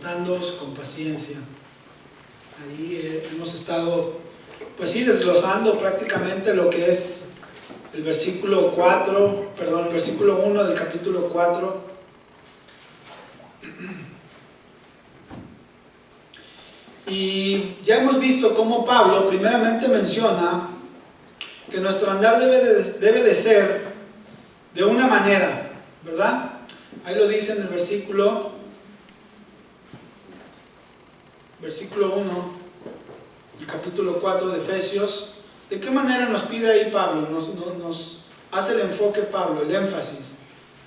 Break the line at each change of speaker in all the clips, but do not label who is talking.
soportándoos con paciencia. Ahí hemos estado, pues sí, desglosando prácticamente lo que es el versículo 1 del capítulo 4. Y ya hemos visto cómo Pablo primeramente menciona que nuestro andar debe de ser de una manera, ¿verdad? Ahí lo dice en el versículo 1 del capítulo 4 de Efesios. ¿De qué manera nos pide ahí Pablo? Nos hace el enfoque Pablo, el énfasis.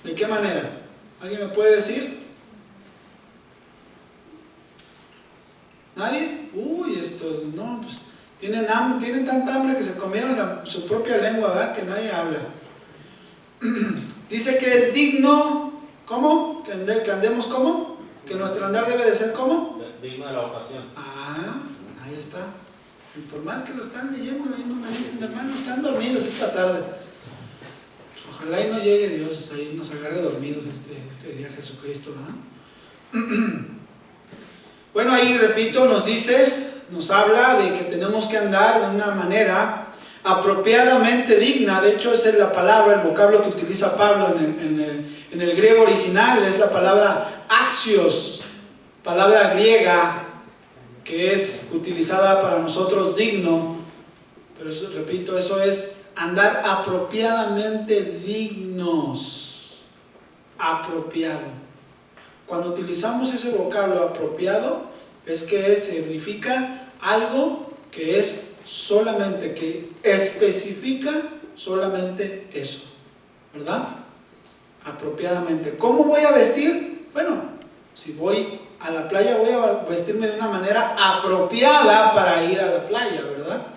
¿De qué manera? ¿Alguien me puede decir? ¿Nadie? Uy, estos no, pues tienen tanta hambre que se comieron su propia lengua, ¿verdad? Que nadie habla. Dice que es digno, ¿cómo? Que andemos ¿cómo? Que nuestro andar debe de ser ¿cómo?
Digno de la ocasión.
Ah, ahí está. Y por más que lo están leyendo, ahí no me dicen, hermano, están dormidos esta tarde. Pues ojalá y no llegue Dios, ahí nos agarre dormidos este día Jesucristo, ¿verdad? Bueno, ahí repito, nos habla de que tenemos que andar de una manera apropiadamente digna. De hecho, esa es la palabra, el vocablo que utiliza Pablo en el griego original, es la palabra axios, palabra griega que es utilizada para nosotros digno, pero eso, repito, eso es andar apropiadamente dignos, apropiado. Cuando utilizamos ese vocablo apropiado, es que significa algo que es solamente, que especifica solamente eso, ¿verdad? Apropiadamente. ¿Cómo voy a vestir? Bueno, si voy a la playa voy a vestirme de una manera apropiada para ir a la playa, ¿verdad?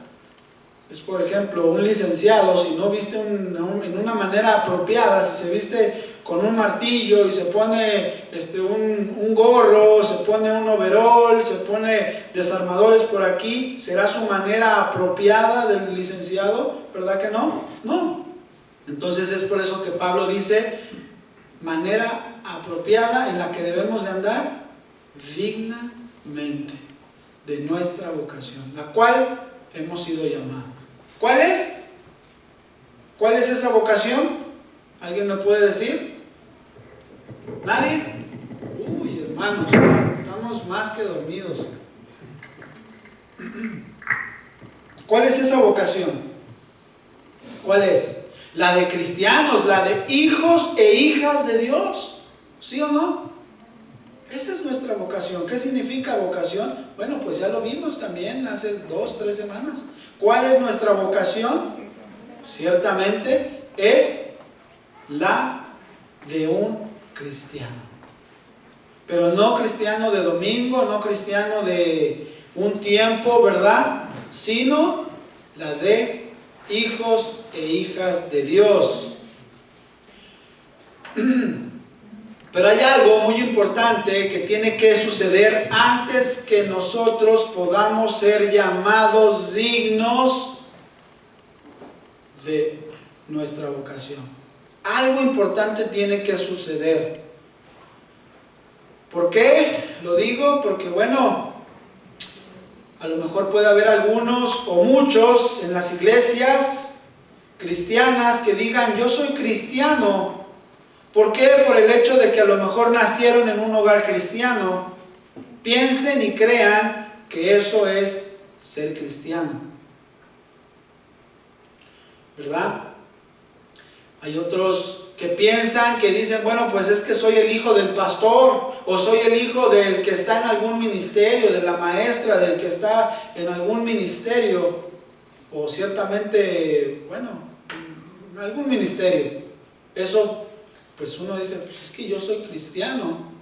Es, por ejemplo, un licenciado, si no viste en una manera apropiada, si se viste con un martillo y se pone un gorro, se pone un overol, se pone desarmadores por aquí, ¿será su manera apropiada del licenciado? ¿Verdad que no? No. Entonces es por eso que Pablo dice, manera apropiada en la que debemos de andar dignamente de nuestra vocación, la cual hemos sido llamados. ¿Cuál es? ¿Cuál es esa vocación? ¿Alguien me puede decir? ¿Nadie? Uy, hermanos, estamos más que dormidos. ¿Cuál es esa vocación? ¿Cuál es? La de cristianos, la de hijos e hijas de Dios. ¿Sí o no? Esa es nuestra vocación. ¿Qué significa vocación? Bueno, pues ya lo vimos también hace 2, 3 semanas. ¿Cuál es nuestra vocación? Ciertamente es la de un cristiano. Pero no cristiano de domingo, no cristiano de un tiempo, ¿verdad? Sino la de hijos e hijas de Dios. Pero hay algo muy importante que tiene que suceder antes que nosotros podamos ser llamados dignos de nuestra vocación. Algo importante tiene que suceder. ¿Por qué? Lo digo porque, bueno, a lo mejor puede haber algunos o muchos en las iglesias cristianas que digan, yo soy cristiano. ¿Por qué? Por el hecho de que a lo mejor nacieron en un hogar cristiano. Piensen y crean que eso es ser cristiano, ¿verdad? Hay otros que piensan, que dicen, bueno, pues es que soy el hijo del pastor, o soy el hijo del que está en algún ministerio, de la maestra, del que está en algún ministerio, o ciertamente, bueno, en algún ministerio. Eso, pues uno dice, pues es que yo soy cristiano,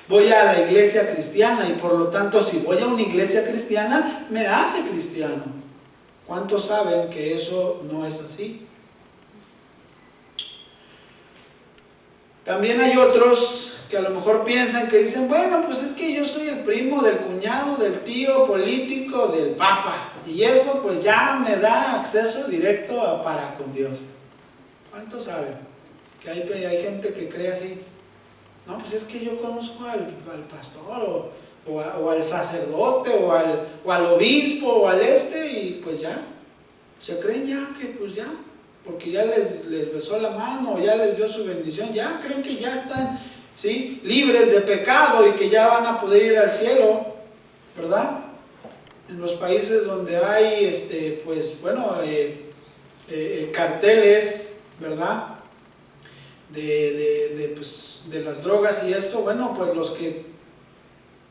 voy a la iglesia cristiana y por lo tanto si voy a una iglesia cristiana me hace cristiano. ¿Cuántos saben que eso no es así? También hay otros que a lo mejor piensan, que dicen, bueno, pues es que yo soy el primo del cuñado, del tío político, del papa, y eso pues ya me da acceso directo para con Dios. ¿Cuántos saben que hay gente que cree así? No, pues es que yo conozco al pastor o al sacerdote o al obispo o al y pues ya, se creen ya que pues ya, porque ya les besó la mano o ya les dio su bendición, ya creen que ya están, ¿sí?, libres de pecado y que ya van a poder ir al cielo, ¿verdad? En los países donde hay, pues bueno, carteles, ¿verdad?, de las drogas y esto, bueno, pues los que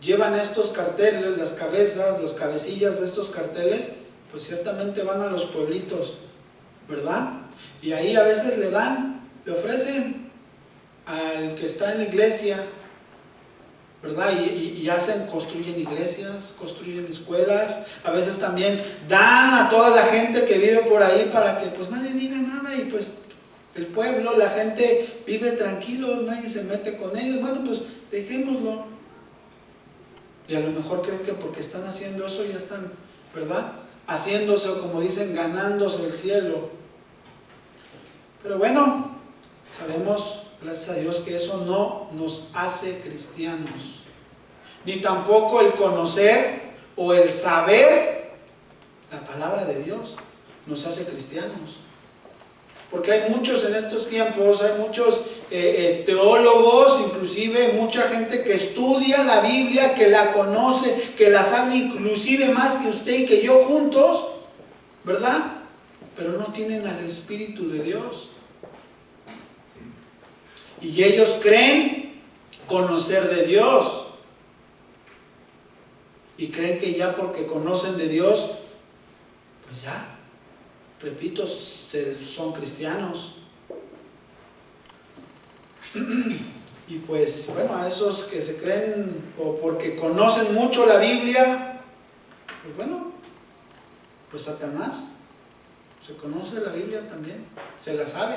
llevan estos carteles, las cabezas, los cabecillas de estos carteles, pues ciertamente van a los pueblitos, ¿verdad? Y ahí a veces le ofrecen al que está en la iglesia, ¿verdad? Y construyen iglesias, construyen escuelas, a veces también dan a toda la gente que vive por ahí para que pues nadie diga nada y pues el pueblo, la gente vive tranquilo, nadie se mete con ellos, bueno pues dejémoslo. Y a lo mejor creen que porque están haciendo eso ya están, ¿verdad?, haciéndose, o como dicen, ganándose el cielo. Pero bueno, sabemos, gracias a Dios, que eso no nos hace cristianos, ni tampoco el conocer o el saber la palabra de Dios nos hace cristianos. Porque hay muchos en estos tiempos, hay muchos teólogos, inclusive mucha gente que estudia la Biblia, que la conoce, que la sabe inclusive más que usted y que yo juntos, ¿verdad? Pero no tienen al Espíritu de Dios. Y ellos creen conocer de Dios. Y creen que ya porque conocen de Dios, pues ya, repito, son cristianos. Y pues bueno, a esos que se creen o porque conocen mucho la Biblia, pues bueno, pues Satanás se conoce la Biblia también, se la sabe,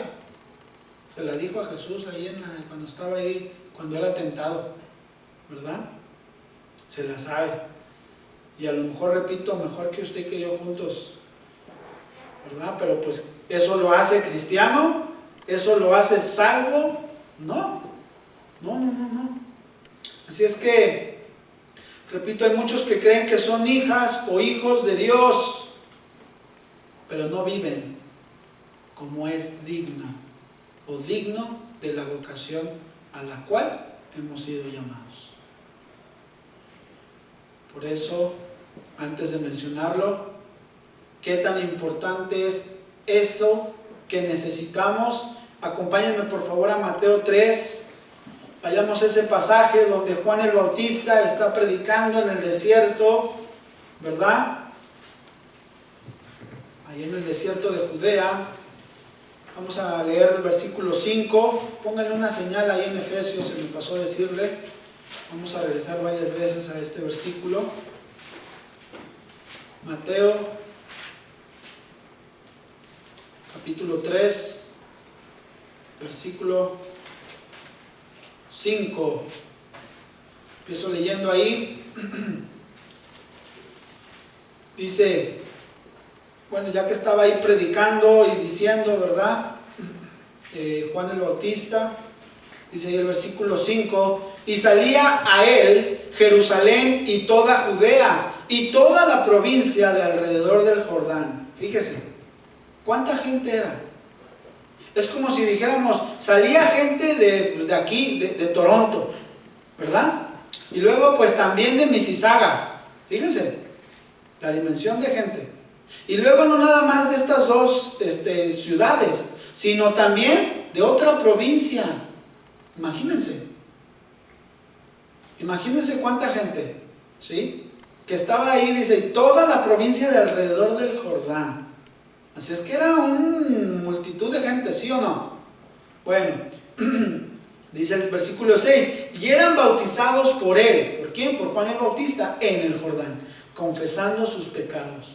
se la dijo a Jesús ahí cuando estaba ahí, cuando era tentado, ¿verdad? Se la sabe. Y a lo mejor, repito, mejor que usted y que yo juntos, ¿verdad? Pero pues ¿eso lo hace cristiano? ¿Eso lo hace salvo? No. Así es que, repito, hay muchos que creen que son hijas o hijos de Dios, pero no viven como es digno o digno de la vocación a la cual hemos sido llamados. Por eso, antes de mencionarlo, ¿qué tan importante es eso que necesitamos? Acompáñenme por favor a Mateo 3. Vayamos a ese pasaje donde Juan el Bautista está predicando en el desierto, ¿verdad? Ahí en el desierto de Judea. Vamos a leer el versículo 5. Pónganle una señal ahí en Efesios, se me pasó a decirle. Vamos a regresar varias veces a este versículo. Mateo, capítulo 3, versículo 5. Empiezo leyendo ahí. Dice, bueno, ya que estaba ahí predicando y diciendo, ¿verdad? Juan el Bautista, dice ahí el versículo 5, y salía a él Jerusalén y toda Judea y toda la provincia de alrededor del Jordán. Fíjese, ¿cuánta gente era? Es como si dijéramos, salía gente de aquí, de Toronto, ¿verdad? Y luego pues también de Mississauga. Fíjense, la dimensión de gente. Y luego no nada más de estas dos ciudades, sino también de otra provincia. Imagínense cuánta gente, ¿sí? Que estaba ahí, dice, toda la provincia de alrededor del Jordán. Así es que era una multitud de gente, ¿sí o no? Bueno, dice el versículo 6, y eran bautizados por él. ¿Por quién? Por Juan el Bautista en el Jordán, confesando sus pecados.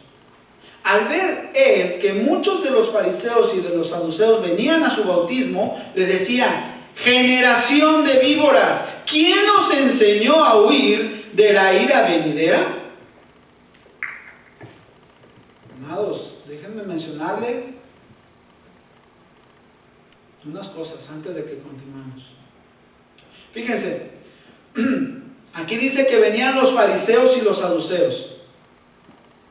Al ver él que muchos de los fariseos y de los saduceos venían a su bautismo, le decían, generación de víboras, ¿quién os enseñó a huir de la ira venidera? Amados, déjenme mencionarle unas cosas antes de que continuemos. Fíjense, aquí dice que venían los fariseos y los saduceos.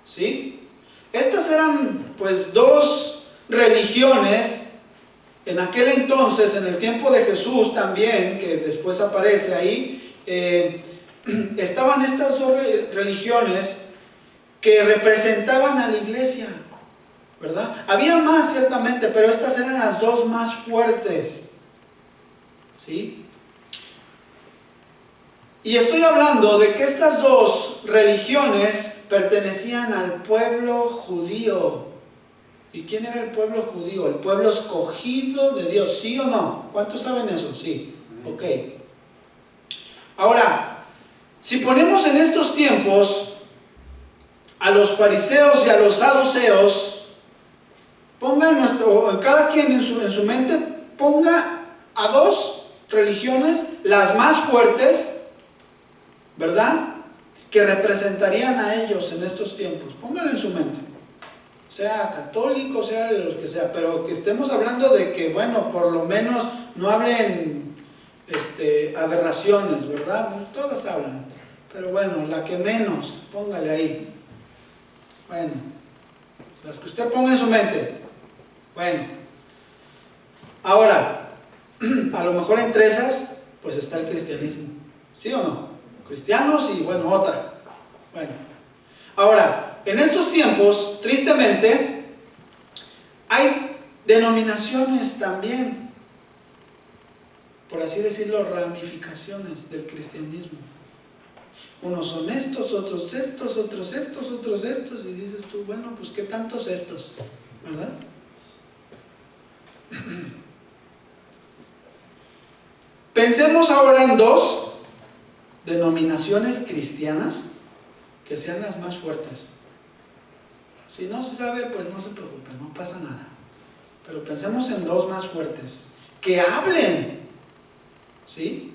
¿Sí? Estas eran pues dos religiones en aquel entonces, en el tiempo de Jesús también, que después aparece ahí. Estaban estas dos religiones que representaban a la iglesia, ¿verdad? Había más ciertamente, pero estas eran las dos más fuertes, ¿sí? Y estoy hablando de que estas dos religiones pertenecían al pueblo judío. ¿Y quién era el pueblo judío? El pueblo escogido de Dios, ¿sí o no? ¿Cuántos saben eso? Sí, ok. Ahora, si ponemos en estos tiempos a los fariseos y a los saduceos, cada quien en su mente ponga a dos religiones, las más fuertes, ¿verdad?, que representarían a ellos en estos tiempos. Pónganlo en su mente, sea católico, sea de los que sea, pero que estemos hablando de que, bueno, por lo menos no hablen aberraciones, ¿verdad? Todas hablan, pero bueno, la que menos, póngale ahí. Bueno, las que usted ponga en su mente. Bueno, ahora, a lo mejor entre esas, pues está el cristianismo, ¿sí o no? Cristianos y bueno, otra. Bueno, ahora, en estos tiempos, tristemente, hay denominaciones también, por así decirlo, ramificaciones del cristianismo. Unos son estos, otros estos, otros estos, otros estos, y dices tú, bueno, pues qué tantos estos, ¿verdad? Pensemos ahora en dos denominaciones cristianas que sean las más fuertes. Si no se sabe, pues no se preocupe, no pasa nada. Pero pensemos en dos más fuertes, que hablen, ¿sí?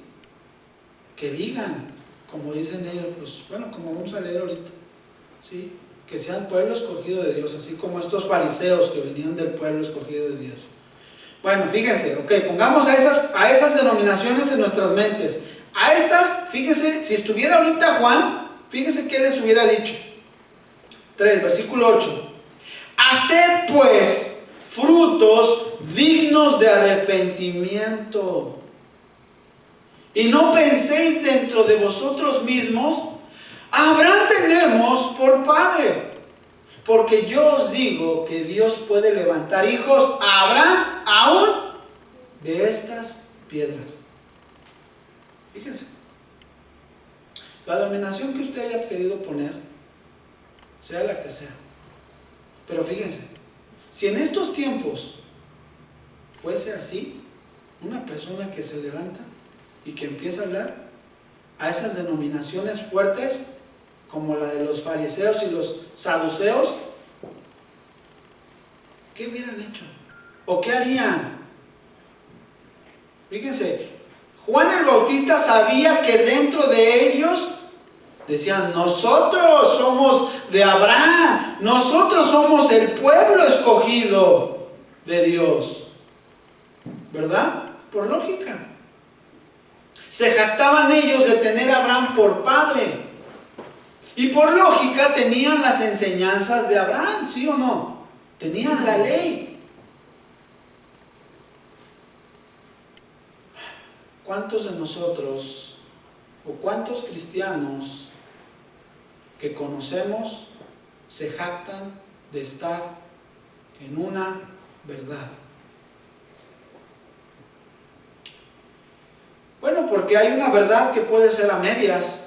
Que digan, como dicen ellos, pues bueno, como vamos a leer ahorita, ¿sí? Que sean pueblo escogido de Dios, así como estos fariseos que venían del pueblo escogido de Dios. Bueno, fíjense, ok, pongamos a esas denominaciones en nuestras mentes. A estas, fíjense, si estuviera ahorita Juan, fíjense qué les hubiera dicho. 3, versículo 8. Haced pues frutos dignos de arrepentimiento. Y no penséis dentro de vosotros mismos, Abraham tenemos por padre. Porque yo os digo que Dios puede levantar hijos a Abraham aún de estas piedras. Fíjense, la denominación que usted haya querido poner, sea la que sea, pero fíjense, si en estos tiempos fuese así, una persona que se levanta y que empieza a hablar a esas denominaciones fuertes, como la de los fariseos y los saduceos, ¿qué hubieran hecho? ¿O qué harían? Fíjense, Juan el Bautista sabía que dentro de ellos decían, nosotros somos de Abraham, nosotros somos el pueblo escogido de Dios, ¿verdad? Por lógica. Se jactaban ellos de tener a Abraham por padre, y por lógica tenían las enseñanzas de Abraham, ¿sí o no? Tenían la ley. ¿Cuántos de nosotros o cuántos cristianos que conocemos se jactan de estar en una verdad? Bueno, porque hay una verdad que puede ser a medias,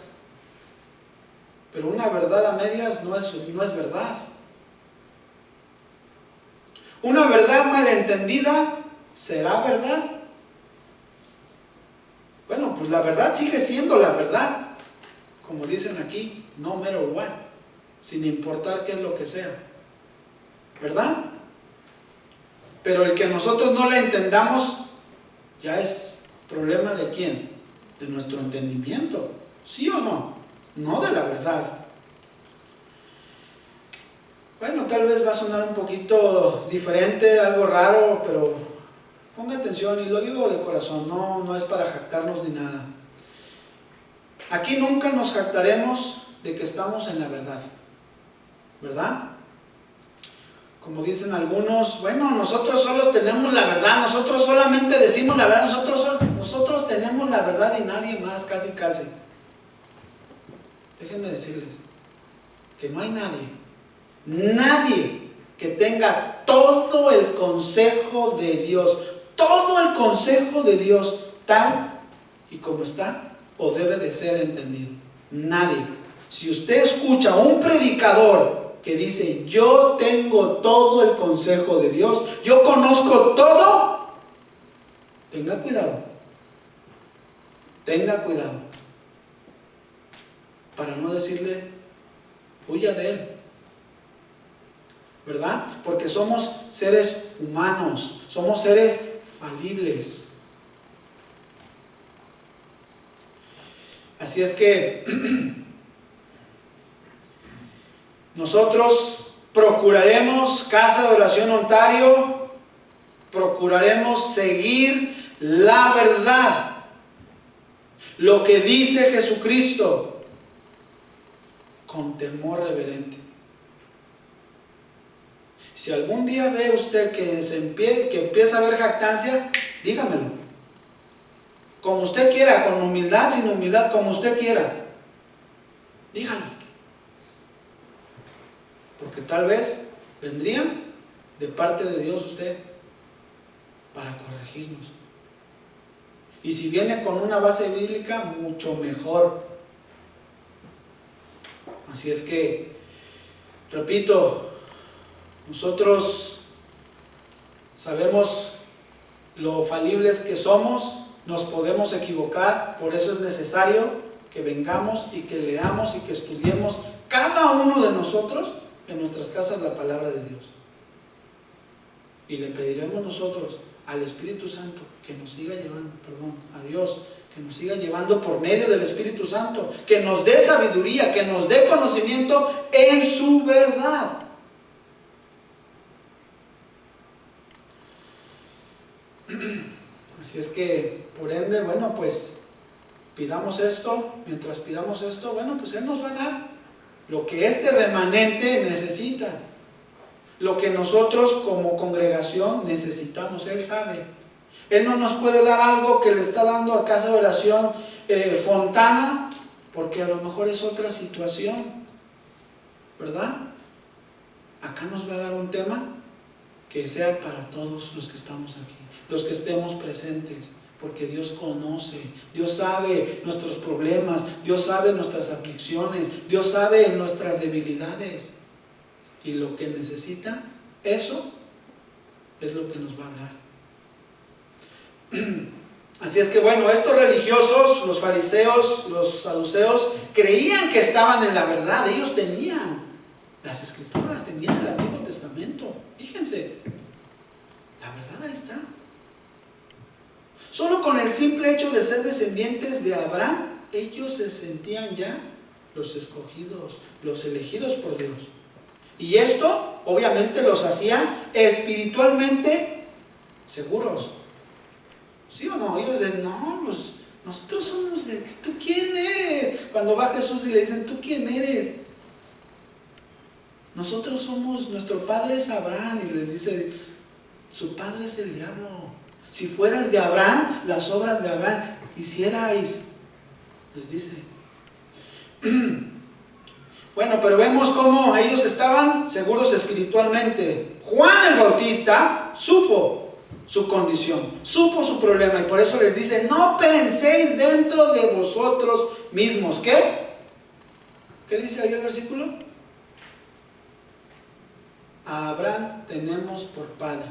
pero una verdad a medias no es verdad. Una verdad malentendida será verdad. Bueno, pues la verdad sigue siendo la verdad, como dicen aquí, no matter what, sin importar qué es lo que sea, ¿verdad? Pero el que nosotros no la entendamos ya es problema de quién, de nuestro entendimiento, ¿sí o no? No de la verdad. Bueno, tal vez va a sonar un poquito diferente, algo raro, pero Ponga atención, y lo digo de corazón, no es para jactarnos ni nada. Aquí nunca nos jactaremos de que estamos en la verdad, ¿verdad? Como dicen algunos, bueno, nosotros solo tenemos la verdad, nosotros solamente decimos la verdad, nosotros tenemos la verdad y nadie más, casi. Déjenme decirles que no hay nadie que tenga todo el consejo de Dios, tal y como está o debe de ser entendido. Nadie. Si usted escucha a un predicador que dice, yo tengo todo el consejo de Dios, yo conozco todo, tenga cuidado para no decirle, huya de él, ¿verdad? Porque somos seres humanos, somos seres falibles. Así es que nosotros procuraremos, Casa de Oración Ontario, procuraremos seguir la verdad, lo que dice Jesucristo, con temor reverente. Si algún día ve usted que empieza a haber jactancia, dígamelo. Como usted quiera, con humildad, sin humildad, como usted quiera. Dígalo. Porque tal vez vendría de parte de Dios usted para corregirnos. Y si viene con una base bíblica, mucho mejor. Así es que, repito, nosotros sabemos lo falibles que somos, nos podemos equivocar, por eso es necesario que vengamos y que leamos y que estudiemos cada uno de nosotros en nuestras casas la palabra de Dios. Y le pediremos nosotros al Espíritu Santo que nos siga llevando, a Dios, que nos siga llevando por medio del Espíritu Santo, que nos dé sabiduría, que nos dé conocimiento en su verdad. Así es que, por ende, bueno, pues pidamos esto. Mientras pidamos esto, bueno, pues Él nos va a dar lo que este remanente necesita, lo que nosotros como congregación necesitamos. Él sabe. Él no nos puede dar algo que le está dando a Casa de Oración Fontana, porque a lo mejor es otra situación, ¿verdad? Acá nos va a dar un tema que sea para todos los que estamos aquí, los que estemos presentes, porque Dios conoce, Dios sabe nuestros problemas, Dios sabe nuestras aflicciones, Dios sabe nuestras debilidades, y lo que necesita, eso es lo que nos va a hablar. Así es que bueno, estos religiosos, los fariseos, los saduceos, creían que estaban en la verdad. Ellos tenían las escrituras, tenían el Antiguo Testamento. Fíjense, la verdad ahí está. Solo con el simple hecho de ser descendientes de Abraham, ellos se sentían ya los escogidos, los elegidos por Dios. Y esto obviamente los hacía espiritualmente seguros. ¿Sí o no? Ellos dicen, no, pues nosotros somos, ¿tú quién eres? Cuando va Jesús y le dicen, ¿tú quién eres? Nosotros somos, nuestro padre es Abraham, y les dice, su padre es el diablo. Si fueras de Abraham, las obras de Abraham hicierais, les dice. Bueno, pero vemos cómo ellos estaban seguros espiritualmente. Juan el Bautista supo su condición, supo su problema, y por eso les dice, no penséis dentro de vosotros mismos. ¿Qué? ¿Qué dice ahí el versículo? A Abraham tenemos por padre,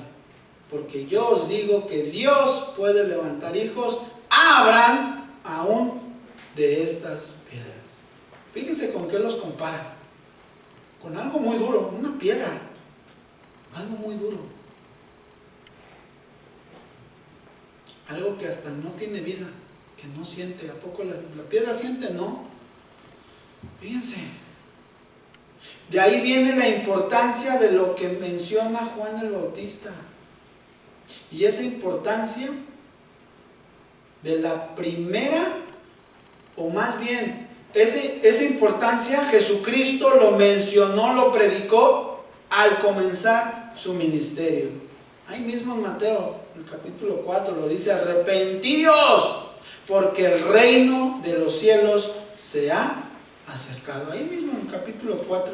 porque yo os digo que Dios puede levantar hijos a Abraham aún de estas piedras. Fíjense con qué los compara. Con algo muy duro, una piedra, algo muy duro. Algo que hasta no tiene vida, que no siente. ¿A poco la piedra siente? No. Fíjense. De ahí viene la importancia de lo que menciona Juan el Bautista. Y esa importancia de la primera, o más bien, esa importancia Jesucristo lo mencionó, lo predicó al comenzar su ministerio. Ahí mismo en Mateo, en el capítulo 4, lo dice: arrepentíos, porque el reino de los cielos se ha acercado. Ahí mismo en el capítulo 4,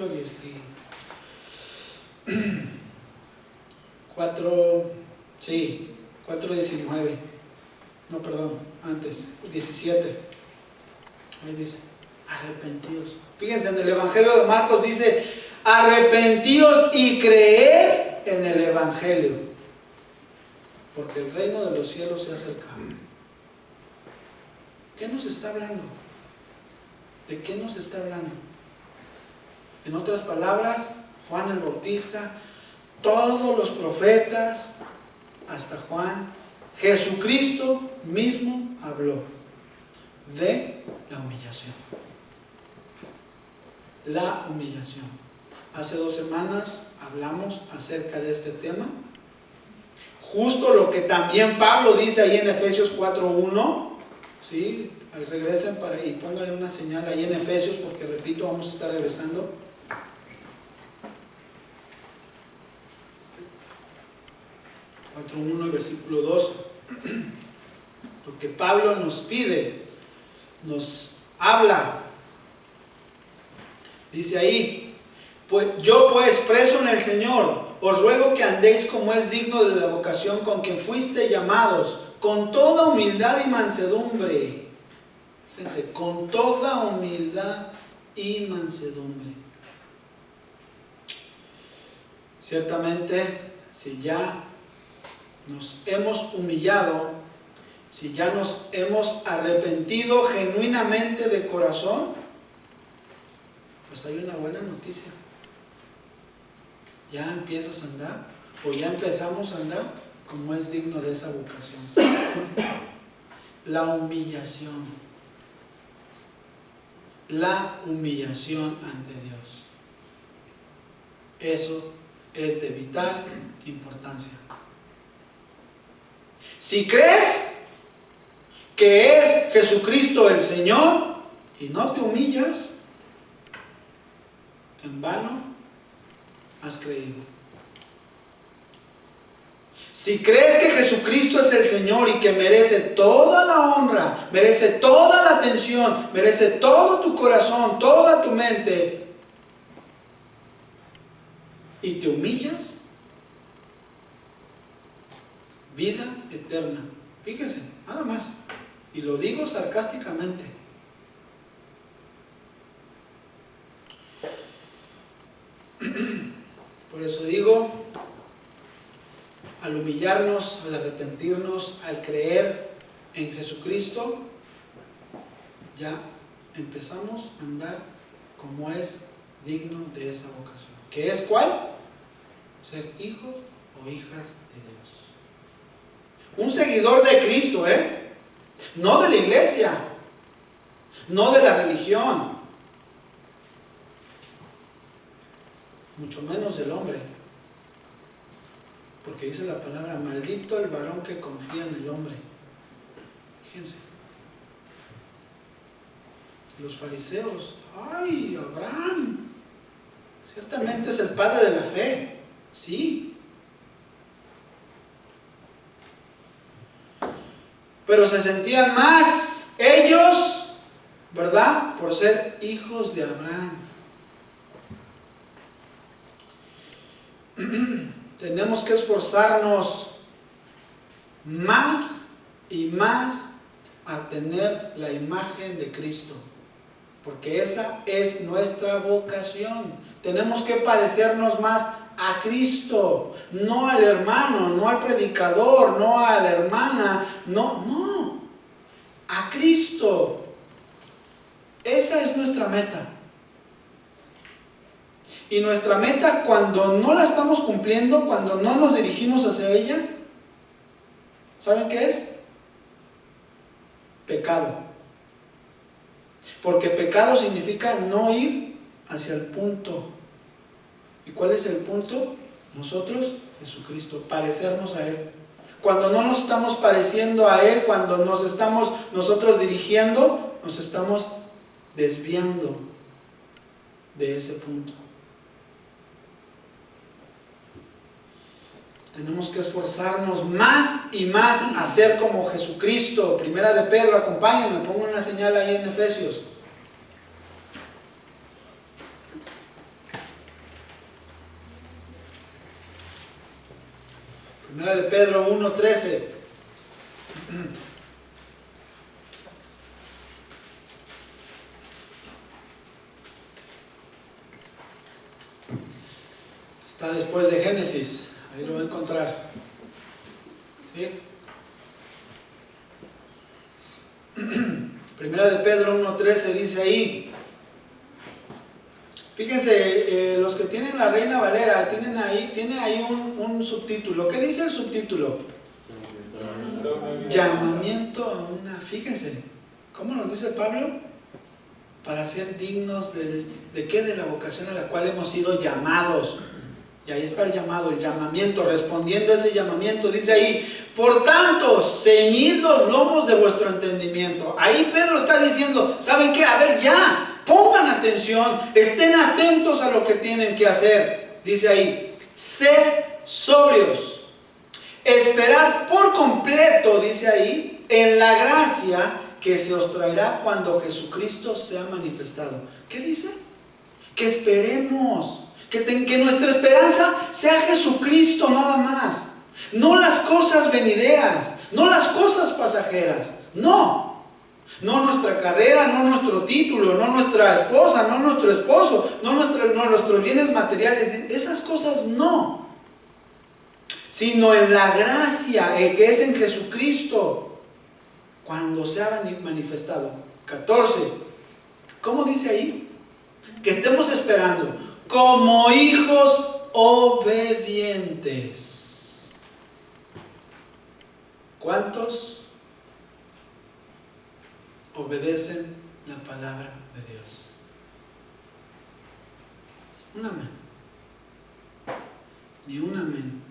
4:19. No, perdón, antes, 17. Ahí dice: arrepentíos. Fíjense, en el Evangelio de Marcos dice: arrepentíos y creed en el Evangelio, porque el reino de los cielos se ha acercado. ¿Qué nos está hablando? ¿De qué nos está hablando? En otras palabras, Juan el Bautista, todos los profetas, hasta Juan, Jesucristo mismo habló de la humillación. La humillación. Hace 2 semanas hablamos acerca de este tema. Justo lo que también Pablo dice ahí en Efesios 4:1. ¿Sí? Ahí regresen y pónganle una señal ahí en Efesios, porque repito, vamos a estar regresando. Capítulo 1 y versículo 2. Lo que Pablo nos pide, nos habla. Dice ahí: pues yo, pues, preso en el Señor, os ruego que andéis como es digno de la vocación con que fuiste llamados, con toda humildad y mansedumbre. Fíjense, con toda humildad y mansedumbre. Ciertamente, si ya nos hemos humillado, si ya nos hemos arrepentido genuinamente de corazón, pues hay una buena noticia. Ya empiezas a andar, o ya empezamos a andar como es digno de esa vocación. La humillación. La humillación ante Dios. Eso es de vital importancia. Si crees que es Jesucristo el Señor y no te humillas, en vano has creído. Si crees que Jesucristo es el Señor y que merece toda la honra, merece toda la atención, merece todo tu corazón, toda tu mente, y te humillas, vida eterna. Fíjense, nada más. Y lo digo sarcásticamente. Por eso digo, al humillarnos, al arrepentirnos, al creer en Jesucristo, ya empezamos a andar como es digno de esa vocación. ¿Qué es cuál? Ser hijos o hijas de Dios. Un seguidor de Cristo, no de la iglesia, no de la religión, mucho menos del hombre, porque dice la palabra: maldito el varón que confía en el hombre. Fíjense, los fariseos: ay, Abraham ciertamente es el padre de la fe, sí, pero se sentían más ellos, ¿verdad?, por ser hijos de Abraham. Tenemos que esforzarnos más y más a tener la imagen de Cristo, porque esa es nuestra vocación. Tenemos que parecernos más a Cristo, no al hermano, no al predicador, no a la hermana, no, a Cristo. Esa es nuestra meta. Y nuestra meta, cuando no la estamos cumpliendo, cuando no nos dirigimos hacia ella, ¿saben qué es? Pecado. Porque pecado significa no ir hacia el punto. ¿Y cuál es el punto? Nosotros, Jesucristo, parecernos a Él. Cuando no nos estamos pareciendo a Él, cuando nos estamos nosotros dirigiendo, nos estamos desviando de ese punto. Tenemos que esforzarnos más y más a ser como Jesucristo. Primera de Pedro, acompáñenme, pongo una señal ahí en Efesios. Primera de Pedro 1:13. Está después de Génesis, ahí lo va a encontrar. ¿Sí? Primera de Pedro 1:13 dice ahí. Fíjense, los que tienen la Reina Valera, tiene ahí un subtítulo. ¿Qué dice el subtítulo? Llamamiento a una, fíjense, ¿cómo nos dice Pablo? Para ser dignos ¿de qué? De la vocación a la cual hemos sido llamados. Y ahí está el llamado, el llamamiento, respondiendo a ese llamamiento, dice ahí, por tanto, ceñid los lomos de vuestro entendimiento. Ahí Pedro está diciendo, ¿saben qué? A ver, ya, pongan atención, estén atentos a lo que tienen que hacer. Dice ahí, sed sobrios, esperad por completo, dice ahí, en la gracia que se os traerá cuando Jesucristo sea manifestado. ¿Qué dice? Que esperemos, que nuestra esperanza sea Jesucristo nada más. No las cosas venideras, no las cosas pasajeras, no nuestra carrera, no nuestro título, no nuestra esposa, no nuestro esposo, no nuestros bienes materiales, esas cosas no, sino en la gracia, que es en Jesucristo, cuando sea manifestado. 14, ¿cómo dice ahí? Que estemos esperando como hijos obedientes. ¿Cuántos obedecen la palabra de Dios? Un amén. Ni un amén.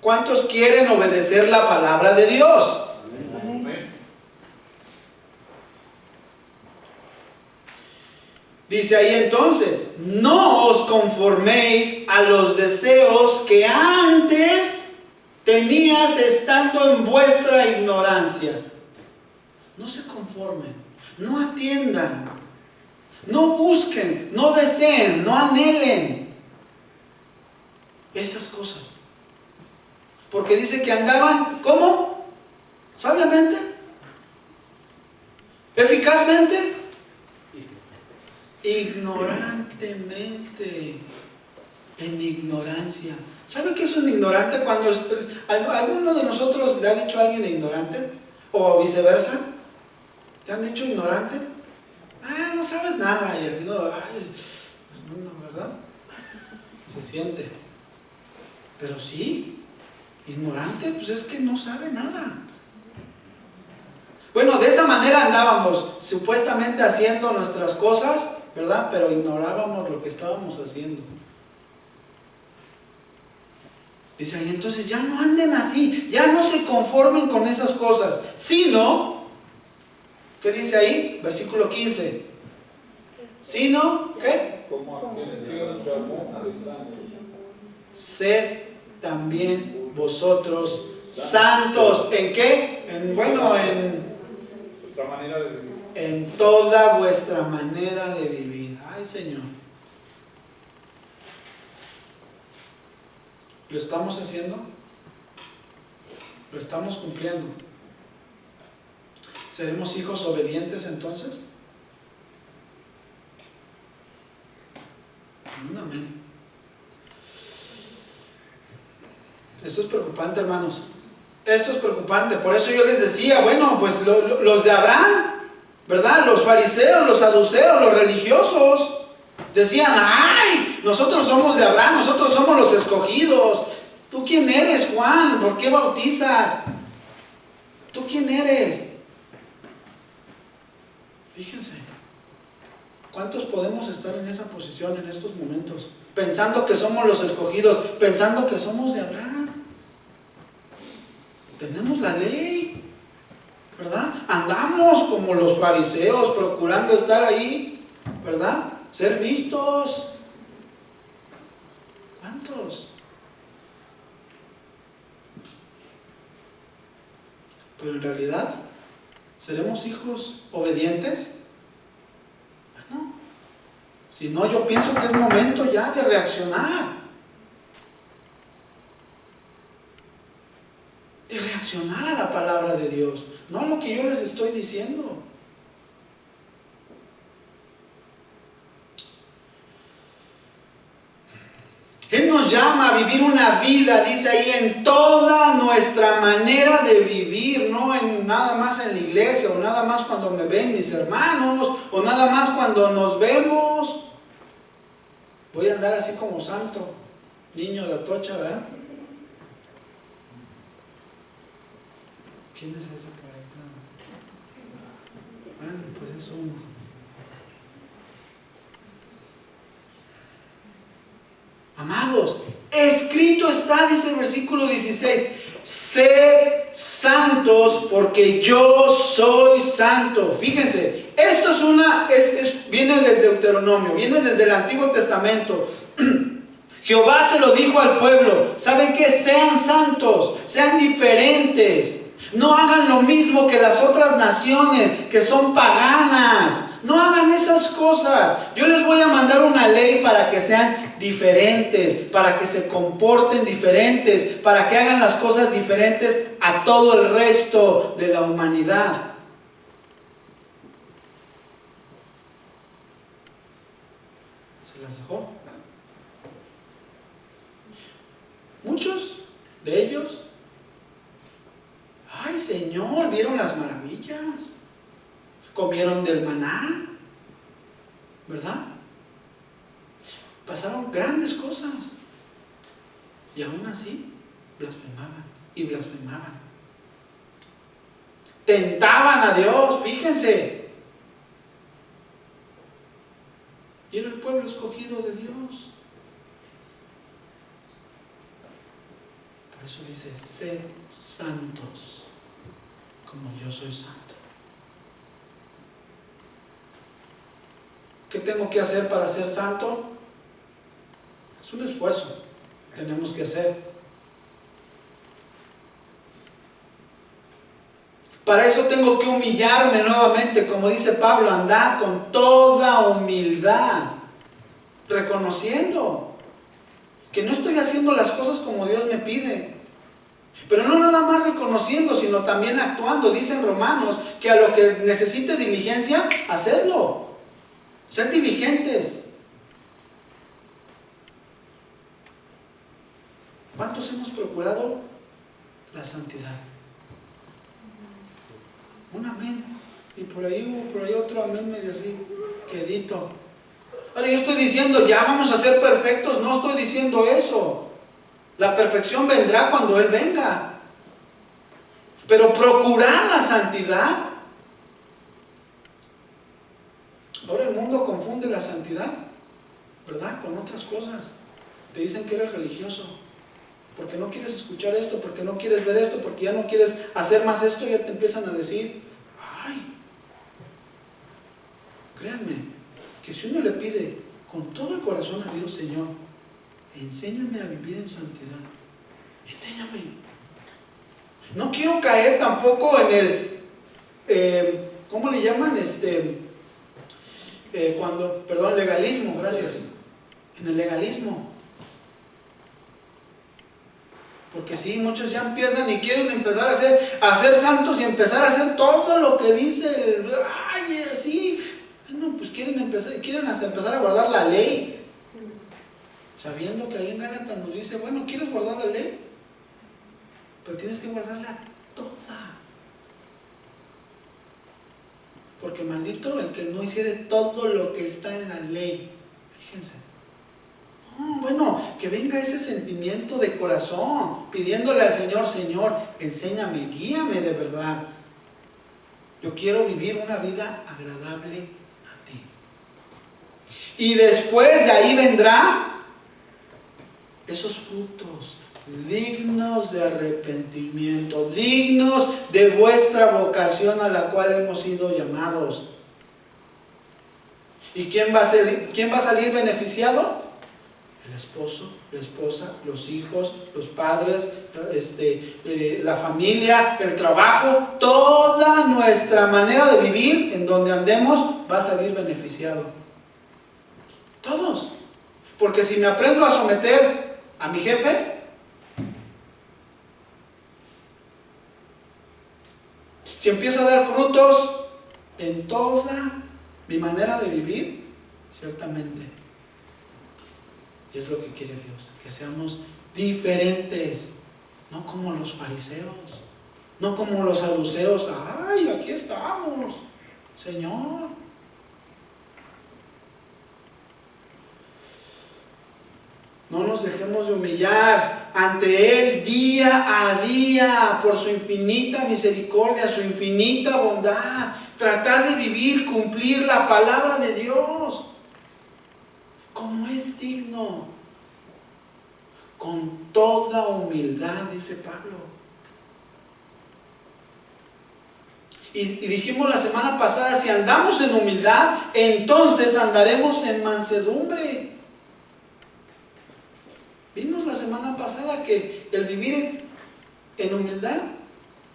¿Cuántos quieren obedecer la palabra de Dios? Amén. Dice ahí entonces, no os conforméis a los deseos que antes tenías estando en vuestra ignorancia. No se conformen, no atiendan, no busquen, no deseen, no anhelen esas cosas. Porque dice que andaban, ¿cómo? ¿Sabiamente? ¿Eficazmente? Ignorantemente, en ignorancia. ¿Sabe qué es un ignorante? Cuando alguno de nosotros le ha dicho a alguien ignorante, o viceversa, ¿te han dicho ignorante? Ah, no sabes nada. Y así, no, ¿verdad? Se siente. Pero sí, ignorante, pues es que no sabe nada. Bueno, de esa manera andábamos, supuestamente haciendo nuestras cosas, ¿verdad? Pero ignorábamos lo que estábamos haciendo. Dice ahí, entonces ya no anden así, ya no se conformen con esas cosas, sino, ¿qué dice ahí? Versículo 15. Sino, ¿qué? Sed también vosotros santos. ¿En qué? En toda vuestra manera de vivir. Ay, Señor. ¿Lo estamos haciendo? ¿Lo estamos cumpliendo? ¿Seremos hijos obedientes entonces? Amén. Esto es preocupante, hermanos. Esto es preocupante. Por eso yo les decía, bueno, pues los de Abraham, ¿verdad? Los fariseos, los saduceos, los religiosos decían, ay, nosotros somos de Abraham, nosotros somos los escogidos. ¿Tú quién eres, Juan? ¿Por qué bautizas? ¿Tú quién eres? Fíjense, ¿Cuántos podemos estar en esa posición en estos momentos? Pensando que somos los escogidos, pensando que somos de Abraham. Tenemos la ley, ¿verdad? Andamos como los fariseos procurando estar ahí, ¿verdad? Ser vistos. ¿Cuántos? Pero en realidad, ¿seremos hijos obedientes? Bueno, si no, yo pienso que es momento ya de reaccionar. De reaccionar a la palabra de Dios, no a lo que yo les estoy diciendo. Él nos llama a vivir una vida, dice ahí, en toda nuestra manera de vivir, no en nada más en la iglesia, o nada más cuando me ven mis hermanos, o nada más cuando nos vemos. Voy a andar así como santo, niño de Atocha, ¿verdad? ¿Quién es ese por ahí? Bueno, pues es uno. Amados, escrito está, dice el versículo 16, sed santos porque yo soy santo. Fíjense, esto viene desde Deuteronomio, viene desde el Antiguo Testamento. Jehová se lo dijo al pueblo, ¿saben qué? Sean santos, sean diferentes. No hagan lo mismo que las otras naciones que son paganas. No hagan esas cosas. Yo les voy a mandar una ley para que sean diferentes, para que se comporten diferentes, para que hagan las cosas diferentes a todo el resto de la humanidad. ¿Se las dejó? Muchos de ellos, ay Señor, vieron las maravillas, comieron del maná, ¿verdad? Pasaron grandes cosas y aún así blasfemaban y blasfemaban. Tentaban a Dios, fíjense. Y era el pueblo escogido de Dios. Por eso dice, sed santos como yo soy santo. ¿Qué tengo que hacer para ser santo? Es un esfuerzo que tenemos que hacer. Para eso tengo que humillarme nuevamente, como dice Pablo, andad con toda humildad, reconociendo que no estoy haciendo las cosas como Dios me pide. Pero no nada más reconociendo, sino también actuando. Dicen Romanos que a lo que necesite diligencia, hacedlo. Sean diligentes. ¿Cuántos hemos procurado la santidad? Un amén. Y por ahí otro amén medio así, quedito. Ahora yo estoy diciendo, ya vamos a ser perfectos. No estoy diciendo eso. La perfección vendrá cuando Él venga. Pero procurar la santidad. Ahora el mundo confunde la santidad, ¿verdad?, con otras cosas. Te dicen que eres religioso porque no quieres escuchar esto, porque no quieres ver esto, porque ya no quieres hacer más esto. Ya te empiezan a decir, ay, créanme que si uno le pide con todo el corazón a Dios, Señor, enséñame a vivir en santidad, enséñame. No quiero caer tampoco en el ¿cómo le llaman? Legalismo, gracias. En el legalismo. Porque sí, muchos ya empiezan y quieren empezar a ser santos y empezar a hacer todo lo que dice ay, sí. Bueno, pues quieren hasta empezar a guardar la ley. Sabiendo que ahí en Gálatas nos dice, bueno, ¿quieres guardar la ley? Pero tienes que guardarla toda. Porque maldito el que no hiciere todo lo que está en la ley. Fíjense. Bueno, que venga ese sentimiento de corazón, pidiéndole al Señor, Señor, enséñame, guíame de verdad. Yo quiero vivir una vida agradable a ti. Y después de ahí vendrá esos frutos dignos de arrepentimiento, dignos de vuestra vocación a la cual hemos sido llamados. ¿Y quién va a salir beneficiado? El esposo, la esposa, los hijos, los padres, la familia, el trabajo, toda nuestra manera de vivir en donde andemos va a salir beneficiado. Todos. Porque si me aprendo a someter a mi jefe, si empiezo a dar frutos en toda mi manera de vivir, ciertamente. Y es lo que quiere Dios, que seamos diferentes, no como los fariseos, no como los saduceos. ¡Ay, aquí estamos, Señor! No nos dejemos de humillar ante Él día a día por su infinita misericordia, su infinita bondad. Tratar de vivir, cumplir la palabra de Dios como es digno, con toda humildad, dice Pablo. Y dijimos la semana pasada, si andamos en humildad, entonces andaremos en mansedumbre. Vimos la semana pasada que el vivir en humildad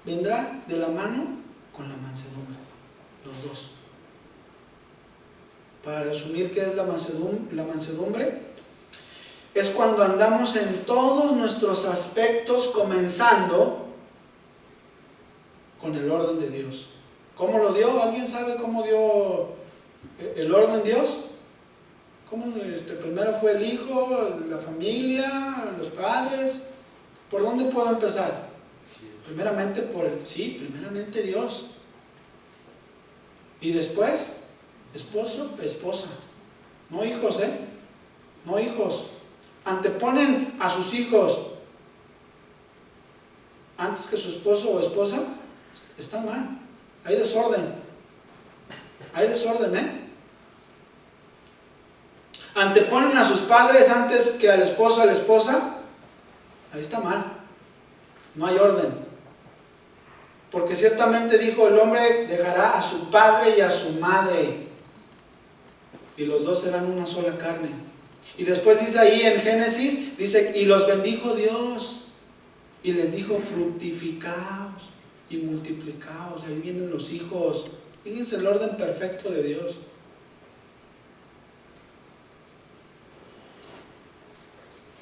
vendrá de la mano con la mansedumbre, los dos. Para resumir, ¿qué es la mansedumbre? Es cuando andamos en todos nuestros aspectos, comenzando con el orden de Dios. ¿Cómo lo dio? ¿Alguien sabe cómo dio el orden Dios? ¿Cómo? Primero fue el hijo, la familia, los padres. ¿Por dónde puedo empezar? Primeramente primeramente Dios. Y después, esposo, esposa. No hijos, no hijos. Anteponen a sus hijos antes que su esposo o esposa. Está mal. Hay desorden. Hay desorden, Anteponen a sus padres antes que al esposo o a la esposa. Ahí está mal. No hay orden. Porque ciertamente dijo, el hombre dejará a su padre y a su madre, y los dos serán una sola carne. Y después dice ahí en Génesis, dice, y los bendijo Dios, y les dijo, fructificaos y multiplicaos. Ahí vienen los hijos. Fíjense el orden perfecto de Dios.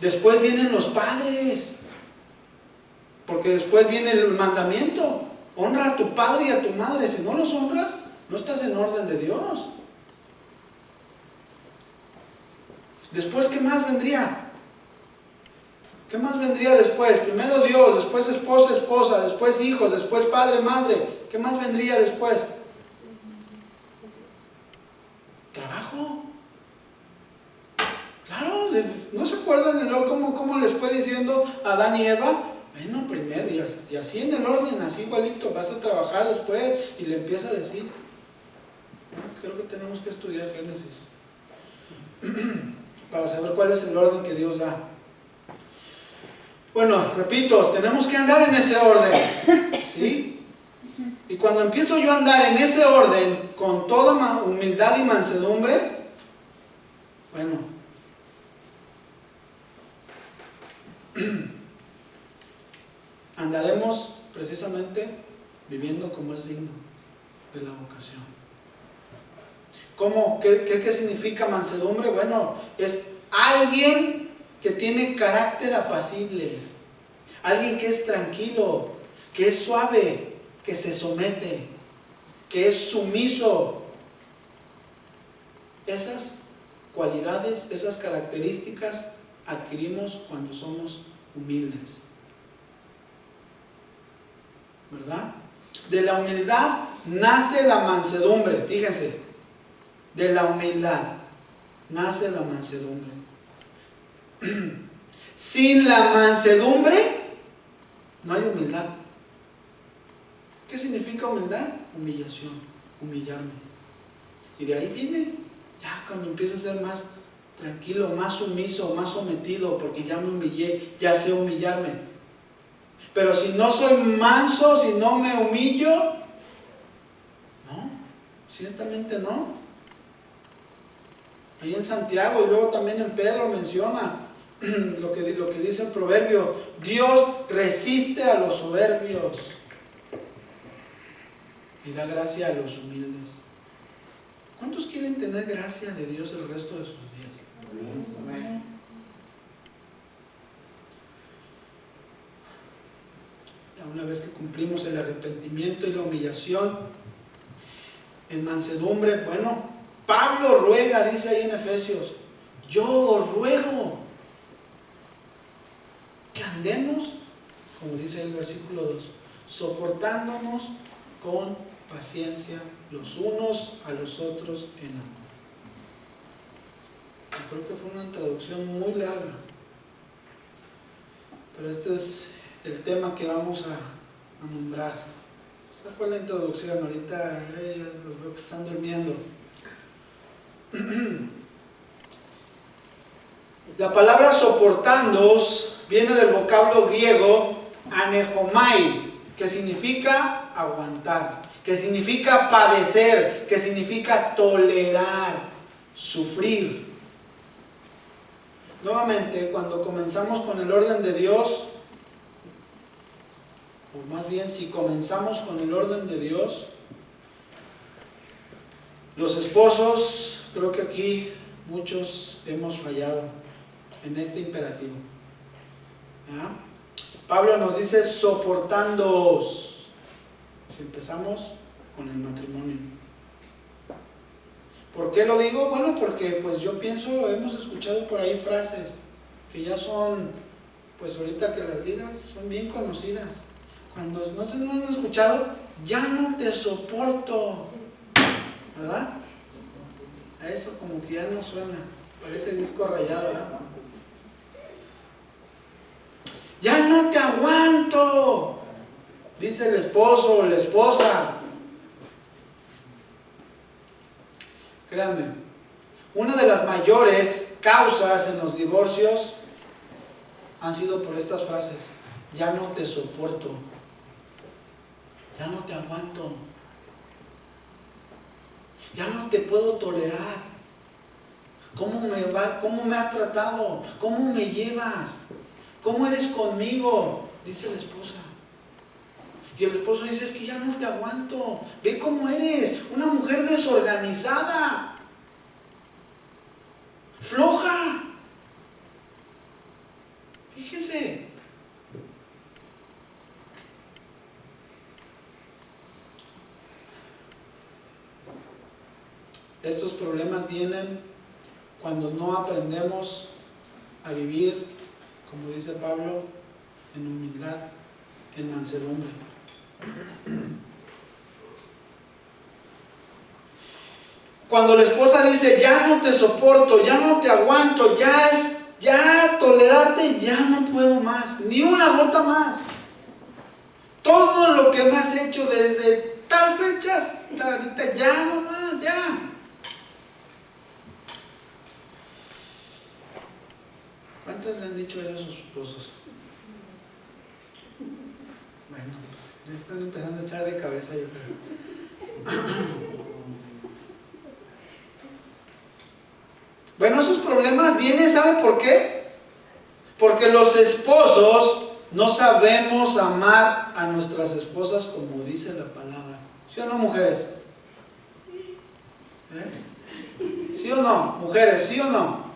Después vienen los padres, porque después viene el mandamiento: honra a tu padre y a tu madre. Si no los honras, no estás en orden de Dios. Después, ¿qué más vendría? ¿Qué más vendría después? Primero Dios, después esposa, esposa, después hijos, después padre, madre. ¿Qué más vendría después? Trabajo. Claro, ¿no se acuerdan de cómo les fue diciendo a Adán y Eva? Bueno, primero, y así en el orden, así igualito, vas a trabajar después, y le empieza a decir. Creo que tenemos que estudiar Génesis para saber cuál es el orden que Dios da. Bueno, repito, tenemos que andar en ese orden, ¿sí? Y cuando empiezo yo a andar en ese orden, con toda humildad y mansedumbre, bueno, andaremos precisamente viviendo como es digno de la vocación. ¿Cómo? ¿Qué significa mansedumbre? Bueno, es alguien que tiene carácter apacible, alguien que es tranquilo, que es suave, que se somete, que es sumiso. Esas cualidades, esas características adquirimos cuando somos humildes, ¿verdad? De la humildad nace la mansedumbre. Fíjense, de la humildad nace la mansedumbre. Sin la mansedumbre no hay humildad. ¿Qué significa humildad? Humillación, humillarme. Y de ahí viene Ya cuando empiezo a ser más tranquilo, más sumiso, más sometido, porque ya me humillé, ya sé humillarme. Pero si no soy manso, si no me humillo, no, ciertamente no. Ahí en Santiago y luego también en Pedro menciona lo que dice el proverbio: Dios resiste a los soberbios y da gracia a los humildes. ¿Cuántos quieren tener gracia de Dios el resto de sus días?
Amén.
Ya una vez que cumplimos el arrepentimiento y la humillación en mansedumbre, bueno, Pablo ruega, dice ahí en Efesios, yo os ruego que andemos, como dice el versículo 2, soportándonos con paciencia los unos a los otros en amor. Yo creo que fue una traducción muy larga, pero este es el tema que vamos a nombrar. Esta fue la introducción. Ahorita ya los veo que están durmiendo. La palabra soportándoos viene del vocablo griego anejomai, que significa aguantar, que significa padecer, que significa tolerar, sufrir. Nuevamente, cuando comenzamos con el orden de Dios, o más bien si comenzamos con el orden de Dios, los esposos, creo que aquí muchos hemos fallado en este imperativo. ¿Ya? Pablo nos dice soportándoos. Si empezamos con el matrimonio. ¿Por qué lo digo? Bueno, porque pues yo pienso, hemos escuchado por ahí frases que ya son, pues ahorita que las digas, son bien conocidas. Cuando no se lo han escuchado, ya no te soporto, ¿verdad? A eso como que ya no suena, parece disco rayado, ¿verdad? Ya no te aguanto, dice el esposo o la esposa. Créanme, una de las mayores causas en los divorcios han sido por estas frases: ya no te soporto, ya no te aguanto, ya no te puedo tolerar. ¿Cómo me has tratado? ¿Cómo me llevas? ¿Cómo eres conmigo? Dice la esposa. Y el esposo dice: es que ya no te aguanto. Ve cómo eres, una mujer desorganizada, floja. Fíjese. Estos problemas vienen cuando no aprendemos a vivir, como dice Pablo, en humildad, en mansedumbre. Cuando la esposa dice: ya no te soporto, ya no te aguanto, ya tolerarte, ya no puedo más, ni una gota más. Todo lo que me has hecho desde tal fecha hasta ahorita, ya no más, ya. ¿Cuántas le han dicho ellos a sus esposos? Bueno, pues ya están empezando a echar de cabeza, yo creo. Bueno, esos problemas vienen, ¿sabe por qué? Porque los esposos no sabemos amar a nuestras esposas como dice la palabra. ¿Sí o no, mujeres? ¿Sí o no, mujeres? ¿Sí o no?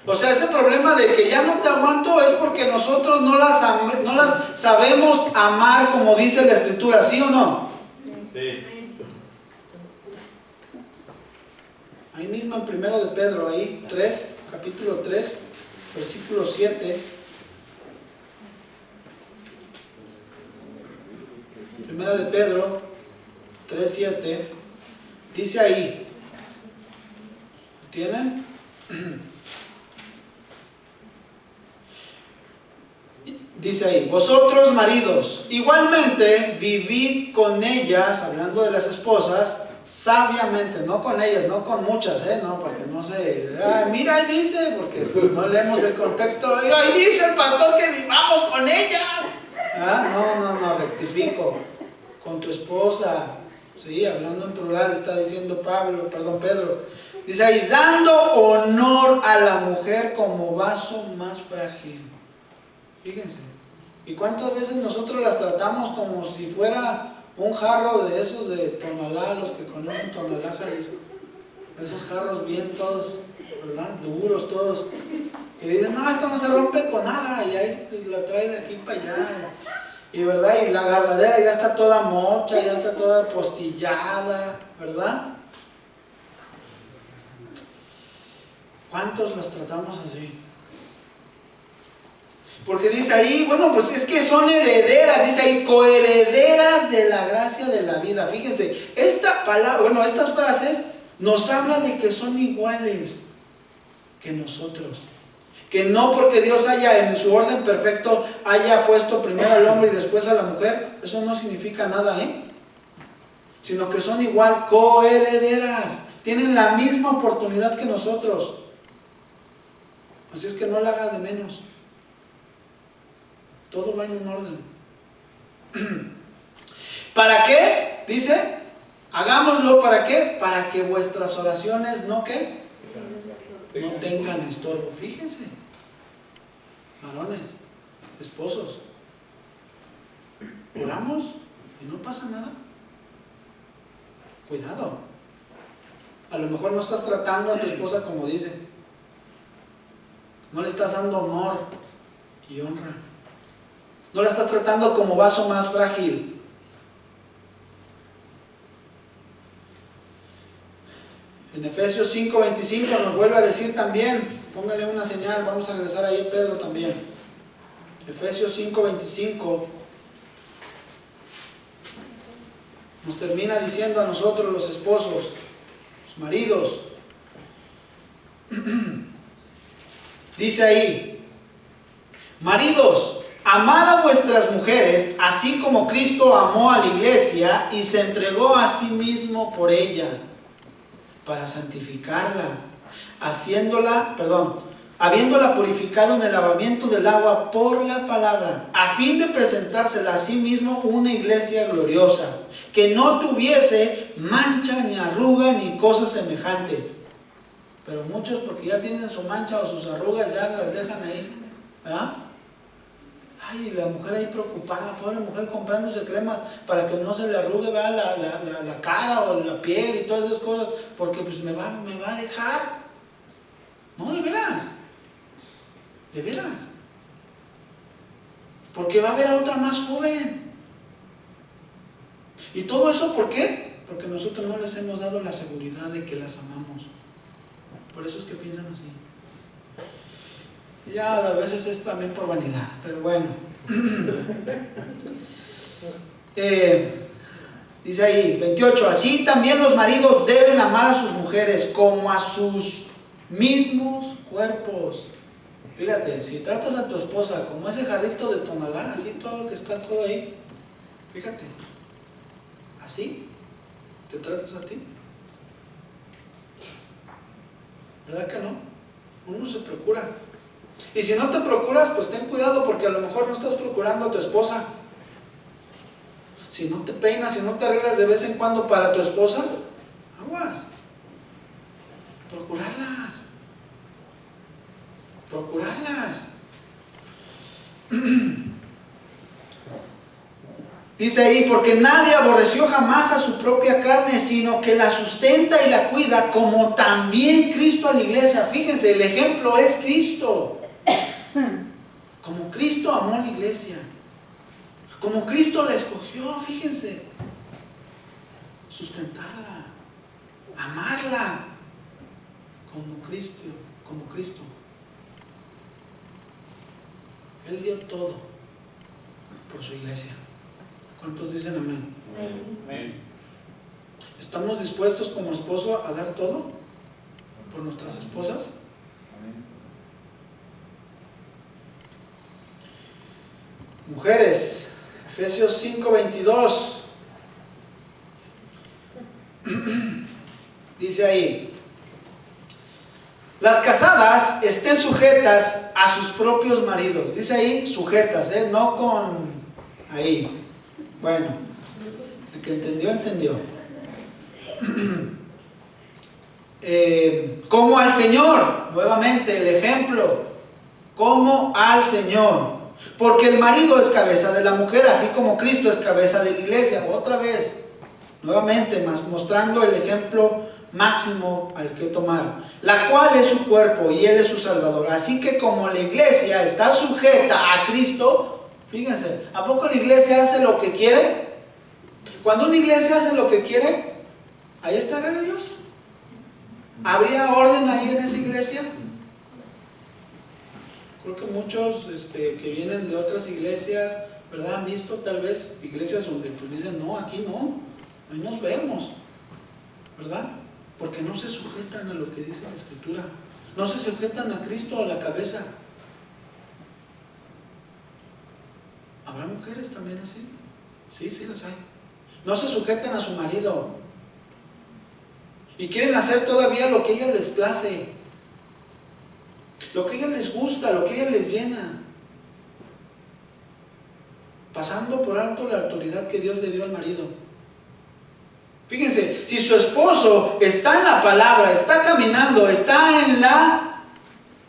O sea, ese problema de que ya no te aguanto es porque nosotros no las sabemos amar como dice la Escritura, ¿sí o no?
Sí.
Ahí mismo en 1 de Pedro, ahí 3, capítulo 3, versículo 7. 1 de Pedro 3, 7. Dice ahí, ¿tienen? Dice ahí: vosotros maridos, igualmente vivid con ellas, hablando de las esposas, sabiamente, no con ellas, no con muchas, no, para que no se, mira, ahí dice, porque si no leemos el contexto, ahí dice el pastor que vivamos con ellas. No, rectifico, con tu esposa, sí, hablando en plural, está diciendo Pedro, dice ahí, dando honor a la mujer como vaso más frágil. Fíjense, ¿y cuántas veces nosotros las tratamos como si fuera un jarro de esos de Tonalá, los que conocen Tonalá, Jalisco? Esos jarros bien todos, ¿verdad? Duros todos, que dicen, no, esto no se rompe con nada, y ahí la trae de aquí para allá, y verdad, y la agarradera ya está toda mocha, ya está toda postillada, ¿verdad? ¿Cuántos las tratamos así? Porque dice ahí, bueno, pues es que son herederas, dice ahí, coherederas de la gracia de la vida. Fíjense, esta palabra, bueno, estas frases nos hablan de que son iguales que nosotros. Que no porque Dios haya en su orden perfecto haya puesto primero al hombre y después a la mujer, eso no significa nada, sino que son igual, coherederas, tienen la misma oportunidad que nosotros. Así es que no la hagas de menos. Todo va en un orden. ¿Para qué? Dice, hagámoslo, ¿para qué? Para que vuestras oraciones no, ¿qué? No tengan estorbo. Fíjense, varones, esposos, oramos y no pasa nada. Cuidado. A lo mejor no estás tratando a tu esposa como dice. No le estás dando honor y honra. No la estás tratando como vaso más frágil. En Efesios 5:25 nos vuelve a decir también, póngale una señal, vamos a regresar ahí a Pedro también. Efesios 5:25 nos termina diciendo a nosotros los esposos, los maridos. Dice ahí, maridos, amad a vuestras mujeres, así como Cristo amó a la iglesia y se entregó a sí mismo por ella, para santificarla, habiéndola purificado en el lavamiento del agua por la palabra, a fin de presentársela a sí mismo una iglesia gloriosa, que no tuviese mancha, ni arruga, ni cosa semejante. Pero muchos, porque ya tienen su mancha o sus arrugas, ya las dejan ahí, ¿verdad? Ay, la mujer ahí preocupada, pobre mujer comprándose cremas para que no se le arrugue, ¿verdad? La cara o la piel y todas esas cosas, porque pues me va a dejar. No, de veras. De veras. Porque va a haber a otra más joven. ¿Y todo eso por qué? Porque nosotros no les hemos dado la seguridad de que las amamos. Por eso es que piensan así. Ya a veces es también por vanidad, pero bueno. Dice ahí, 28, así también los maridos deben amar a sus mujeres como a sus mismos cuerpos. Fíjate, si tratas a tu esposa como ese jarrito de Tonalá, así todo que está todo ahí, fíjate, así te tratas a ti. ¿Verdad que no? Uno se procura. Y si no te procuras, pues ten cuidado, porque a lo mejor no estás procurando a tu esposa. Si no te peinas, si no te arreglas de vez en cuando para tu esposa, aguas. Procurarlas. Dice ahí, porque nadie aborreció jamás a su propia carne, sino que la sustenta y la cuida, como también Cristo a la iglesia. Fíjense, el ejemplo es Cristo. Como Cristo amó a la iglesia, como Cristo la escogió, fíjense, sustentarla, amarla, como Cristo. Él dio todo por su iglesia. ¿Cuántos dicen amén?
Amén.
¿Estamos dispuestos como esposo a dar todo por nuestras esposas?
Amén.
Mujeres, Efesios 5:22. Dice ahí, las casadas estén sujetas a sus propios maridos. Dice ahí sujetas, no con ahí. Bueno, el que entendió, entendió. Como al Señor, nuevamente el ejemplo, como al Señor, porque el marido es cabeza de la mujer, así como Cristo es cabeza de la iglesia. Otra vez, nuevamente, mostrando el ejemplo máximo al que tomar, la cual es su cuerpo y Él es su Salvador. Así que como la iglesia está sujeta a Cristo, fíjense, ¿a poco la iglesia hace lo que quiere? Cuando una iglesia hace lo que quiere, ahí estará Dios. ¿Habría orden ahí en esa iglesia? Creo que muchos que vienen de otras iglesias, ¿verdad? Han visto tal vez iglesias donde pues dicen, no, aquí no, ahí nos vemos, ¿verdad? Porque no se sujetan a lo que dice la Escritura, no se sujetan a Cristo a la cabeza. ¿Habrá mujeres también así? Sí, sí las hay. No se sujetan a su marido y quieren hacer todavía lo que a ellas les place, lo que a ellas les gusta, lo que a ellas les llena, pasando por alto la autoridad que Dios le dio al marido. Fíjense, si su esposo está en la palabra, está caminando, está en la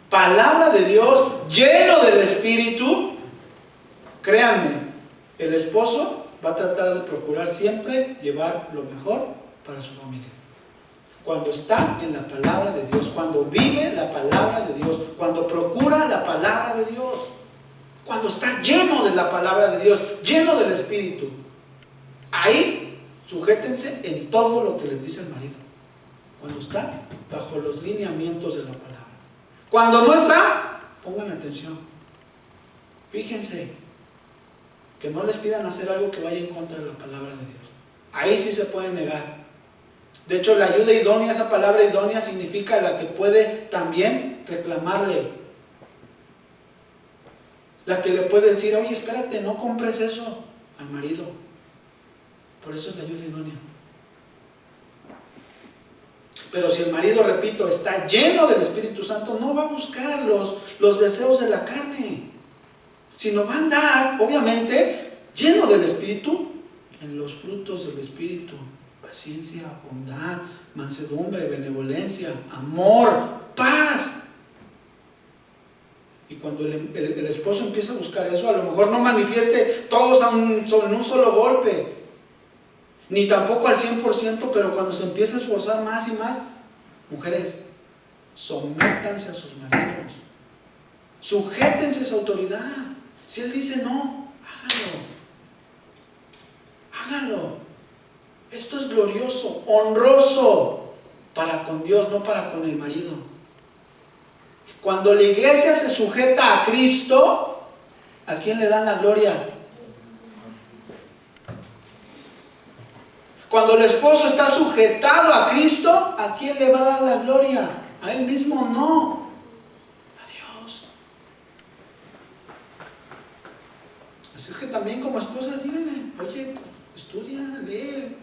palabra de Dios, lleno del Espíritu, créanme, el esposo va a tratar de procurar siempre llevar lo mejor para su familia. Cuando está en la palabra de Dios, cuando vive la palabra de Dios, cuando procura la palabra de Dios, cuando está lleno de la palabra de Dios, lleno del Espíritu, ahí sujétense en todo lo que les dice el marido. Cuando está bajo los lineamientos de la palabra. Cuando no está, pongan atención. Fíjense que no les pidan hacer algo que vaya en contra de la palabra de Dios. Ahí sí se puede negar. De hecho, la ayuda idónea, esa palabra idónea significa la que puede también reclamarle. La que le puede decir, oye, espérate, no compres eso al marido. Por eso es la ayuda idónea. Pero si el marido, repito, está lleno del Espíritu Santo, no va a buscar los deseos de la carne, sino va a andar, obviamente, lleno del Espíritu, en los frutos del Espíritu: paciencia, bondad, mansedumbre, benevolencia, amor, paz. Y cuando el esposo empieza a buscar eso, a lo mejor no manifieste todos en un solo golpe, ni tampoco al 100%, pero cuando se empieza a esforzar más y más, mujeres, sométanse a sus maridos, sujétense a esa autoridad. Si él dice no, háganlo. Esto es glorioso, honroso para con Dios, no para con el marido. Cuando la iglesia se sujeta a Cristo, ¿a quién le dan la gloria? Cuando el esposo está sujetado a Cristo, ¿a quién le va a dar la gloria? A él mismo no, a Dios. Así es que también como esposas díganle, oye, estudia, lee.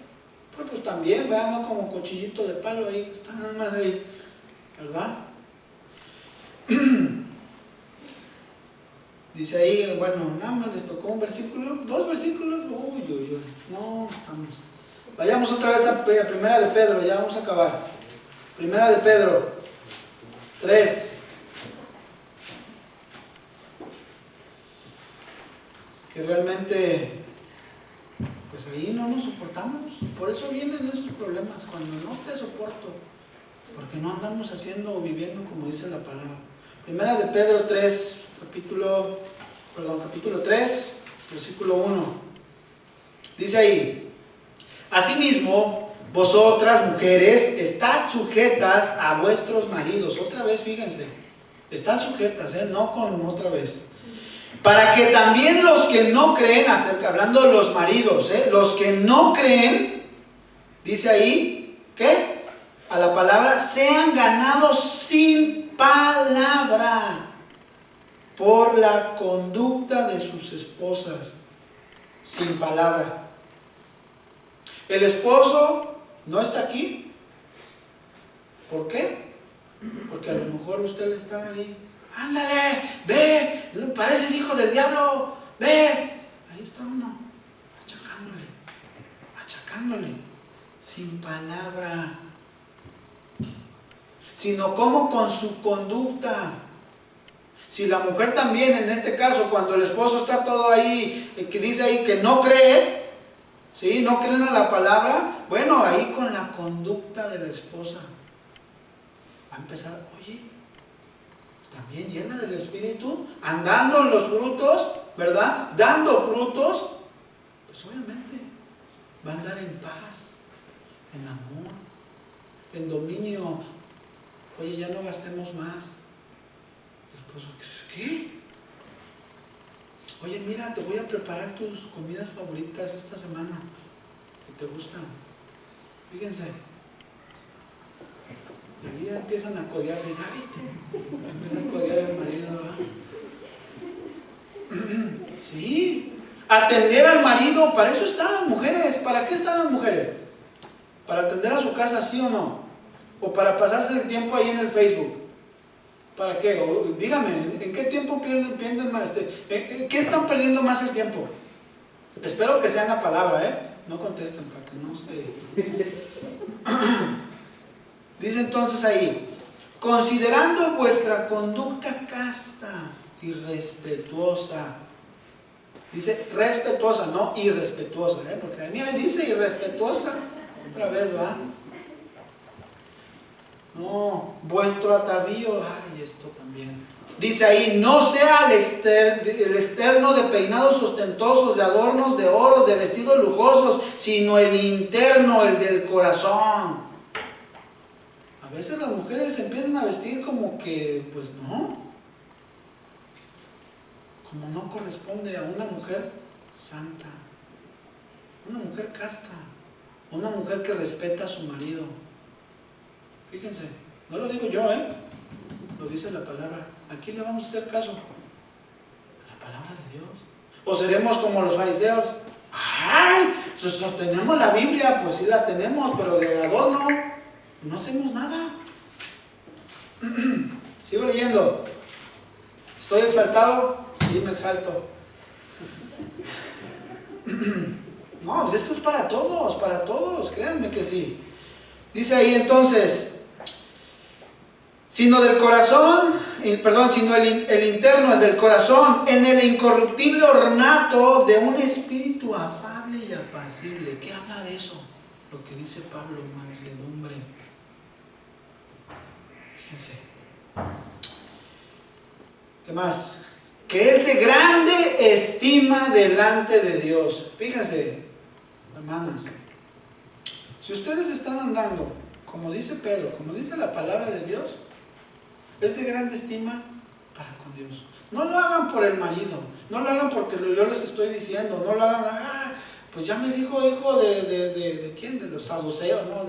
Pero pues también, ¿verdad? No como cochillito de palo ahí, que está nada más ahí, ¿verdad? Dice ahí, bueno, nada más les tocó un versículo, 2 versículos, uy, no, estamos. Vayamos otra vez a Primera de Pedro, ya vamos a acabar. Primera de Pedro 3. Es que realmente, pues ahí no nos soportamos. Por eso vienen estos problemas, cuando no te soporto, porque no andamos haciendo o viviendo como dice la palabra. Primera de Pedro 3, capítulo 3, versículo 1. Dice ahí: asimismo, vosotras mujeres, estad sujetas a vuestros maridos. Otra vez, fíjense, estad sujetas, no con otra vez. Para que también los que no creen, hablando de los maridos, los que no creen, dice ahí, ¿qué? A la palabra, sean ganados sin palabra por la conducta de sus esposas. Sin palabra. El esposo no está aquí. ¿Por qué? Porque a lo mejor usted le está ahí, ándale, ve, pareces hijo del diablo, ve. Ahí está uno, achacándole, sin palabra, sino como con su conducta. Si la mujer también, en este caso, cuando el esposo está todo ahí, que dice ahí que no cree, ¿sí? No creen a la palabra, bueno, ahí con la conducta de la esposa va a empezar, oye, también llena del Espíritu, andando en los frutos, ¿verdad? Dando frutos, pues obviamente va a andar en paz, en amor, en dominio. Oye, ya no gastemos más. El esposo, ¿qué? Oye, mira, te voy a preparar tus comidas favoritas esta semana, que te gustan. Fíjense. Y ahí empiezan a codearse, ¿ya viste? Empieza a codear el marido, ¿verdad? Sí, atender al marido, para eso están las mujeres. ¿Para qué están las mujeres? ¿Para atender a su casa, sí o no? ¿O para pasarse el tiempo ahí en el Facebook? ¿Para qué? O, dígame, ¿en qué tiempo pierden más? ¿En qué están perdiendo más el tiempo? Espero que sea en la palabra, no contesten para que no se... Dice entonces ahí, considerando vuestra conducta casta y respetuosa. Dice respetuosa, no irrespetuosa, porque a mí dice irrespetuosa. Otra vez, ¿va? No, vuestro atavío, ay, esto también. Dice ahí, no sea el externo de peinados ostentosos, de adornos, de oros, de vestidos lujosos, sino el interno, el del corazón. A veces las mujeres se empiezan a vestir como que, pues no, como no corresponde a una mujer santa, una mujer casta, una mujer que respeta a su marido. Fíjense, no lo digo yo, lo dice la palabra. Aquí le vamos a hacer caso a la palabra de Dios. O seremos como los fariseos. ¡Ay! Tenemos la Biblia, pues sí la tenemos, pero de adorno no hacemos nada. Sigo leyendo. ¿Estoy exaltado? Sí, me exalto. No, pues esto es para todos, créanme que sí. Dice ahí entonces, sino del corazón, sino el interno, el del corazón, en el incorruptible ornato de un espíritu afable y apacible. ¿Qué habla de eso? Lo que dice Pablo, mansedumbre. Fíjense. ¿Qué más? Que es de grande estima delante de Dios. Fíjense, hermanas, si ustedes están andando, como dice Pedro, como dice la palabra de Dios, es de grande estima para con Dios. No lo hagan por el marido, no lo hagan porque yo les estoy diciendo, no lo hagan, pues ya me dijo hijo de ¿quién? De los saduceos, ¿no?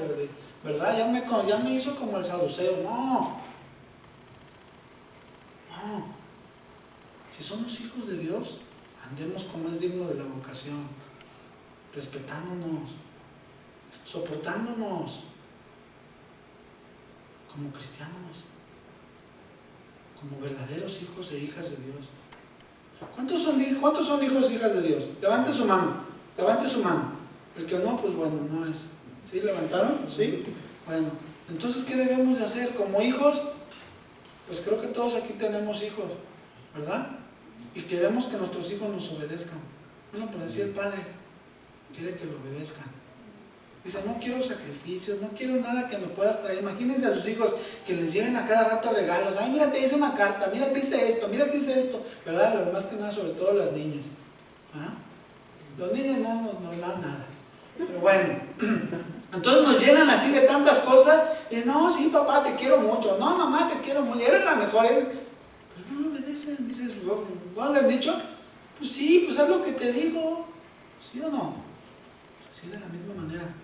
¿Verdad? Ya me hizo como el saduceo. No. Si somos hijos de Dios, andemos como es digno de la vocación, respetándonos, soportándonos como cristianos, como verdaderos hijos e hijas de Dios. ¿Cuántos son hijos e hijas de Dios? Levante su mano. El que no, pues bueno, no es. ¿Sí? ¿Levantaron? ¿Sí? Bueno, entonces, ¿qué debemos de hacer como hijos? Pues creo que todos aquí tenemos hijos, ¿verdad? Y queremos que nuestros hijos nos obedezcan. Bueno, pues así el Padre quiere que lo obedezcan. Dice, no quiero sacrificios, no quiero nada que me puedas traer. Imagínense a sus hijos que les lleven a cada rato regalos. Ay, mira, te hice una carta, mira, te hice esto, ¿verdad? Lo más que nada, sobre todo las niñas. Los niños no nos dan nada. Pero bueno, entonces nos llenan así de tantas cosas. Y dicen, no, sí, papá, te quiero mucho. No, mamá, te quiero mucho. Eres la mejor. Pero no obedecen. Dices, ¿no le han dicho? Pues sí, pues haz lo que te digo. ¿Sí o no? Así de la misma manera.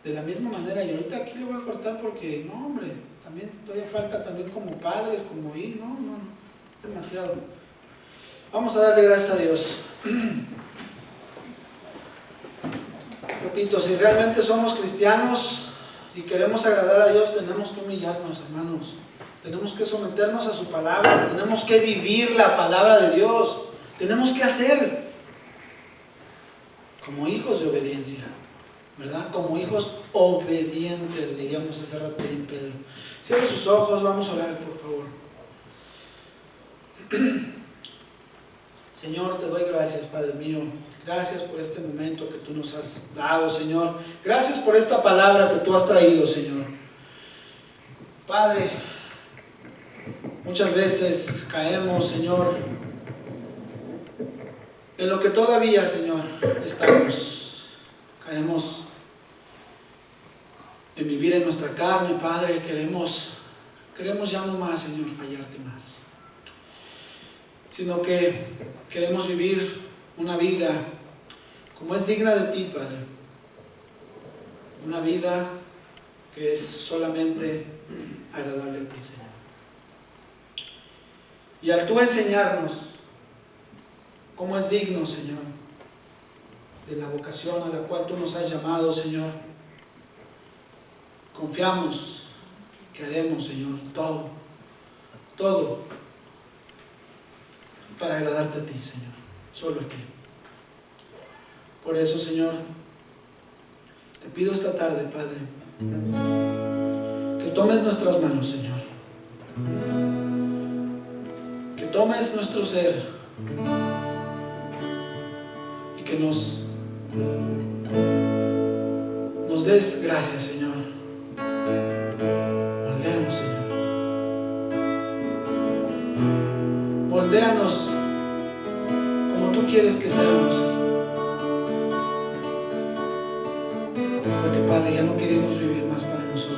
De la misma manera, y ahorita aquí le voy a cortar porque, no hombre, también todavía falta también como padres, como hijos, no, es demasiado. Vamos a darle gracias a Dios. Repito, si realmente somos cristianos y queremos agradar a Dios, tenemos que humillarnos, hermanos. Tenemos que someternos a su palabra, tenemos que vivir la palabra de Dios, tenemos que hacer como hijos de obediencia, ¿verdad? Como hijos obedientes, leíamos hace rato en Pedro. Cierre sus ojos, vamos a orar, por favor. Señor, te doy gracias, Padre mío. Gracias por este momento que tú nos has dado, Señor. Gracias por esta palabra que tú has traído, Señor. Padre, muchas veces caemos, Señor, en lo que todavía, Señor, estamos. Caemos en vivir en nuestra carne, Padre. Queremos ya no más, Señor, fallarte más, sino que queremos vivir una vida como es digna de ti, Padre. Una vida que es solamente agradable a ti, Señor. Y al tú enseñarnos cómo es digno, Señor, de la vocación a la cual tú nos has llamado, Señor, confiamos que haremos, Señor, todo para agradarte a ti, Señor, solo a ti. Por eso, Señor, te pido esta tarde, Padre, que tomes nuestras manos, Señor, que tomes nuestro ser y que nos des gracias, Señor. Moldéanos, Señor. Moldéanos como tú quieres que seamos. Porque, Padre, ya no queremos vivir más para nosotros.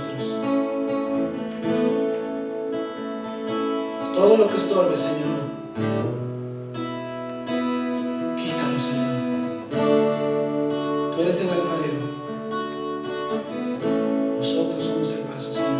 Todo lo que estorbe, Señor, quítalo, Señor. Tú eres el alfarero. Nosotros somos el vaso, Señor.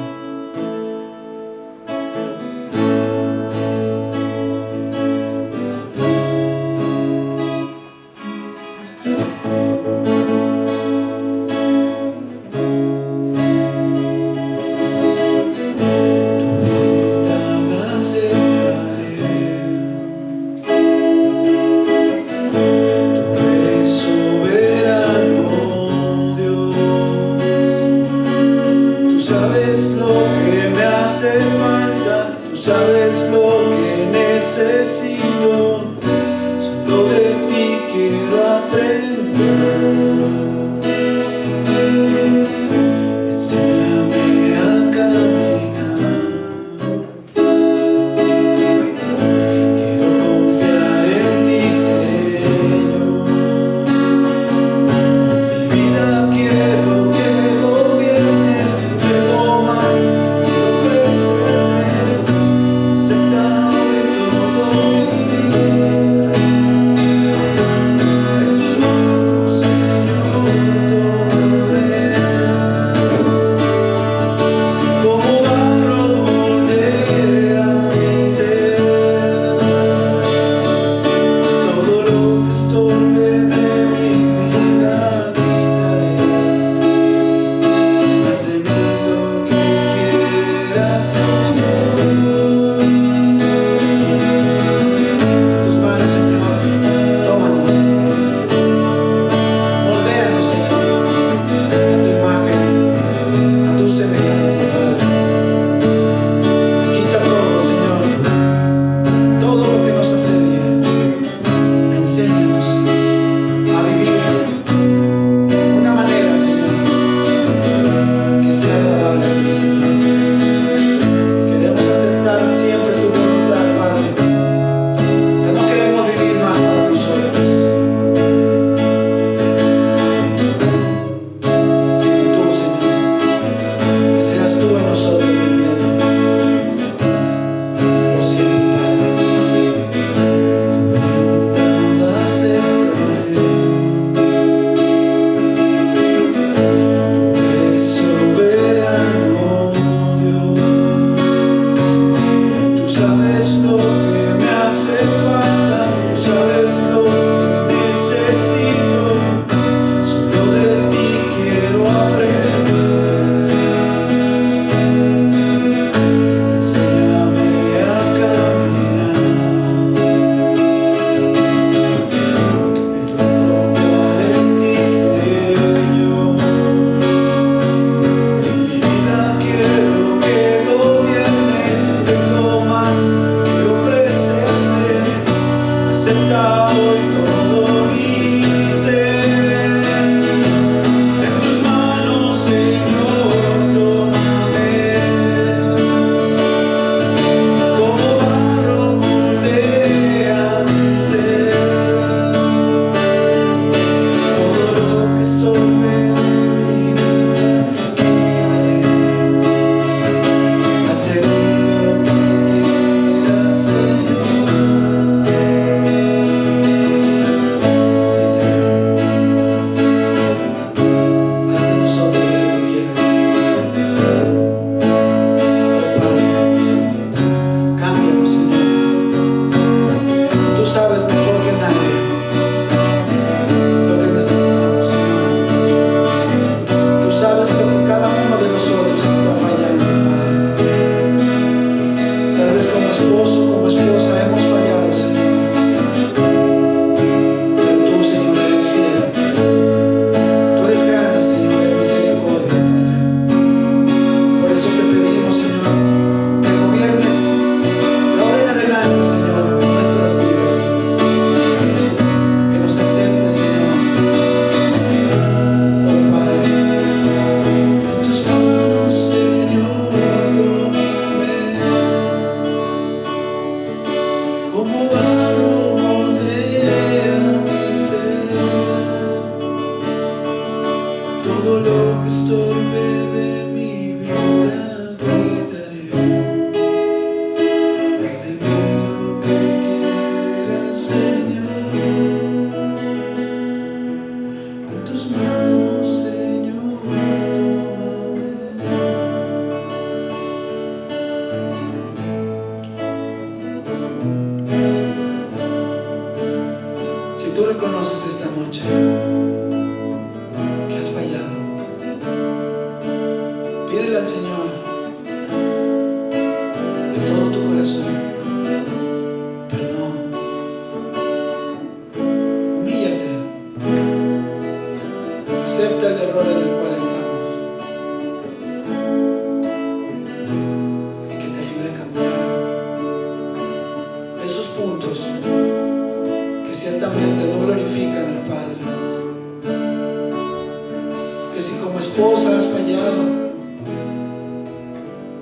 esposa has fallado,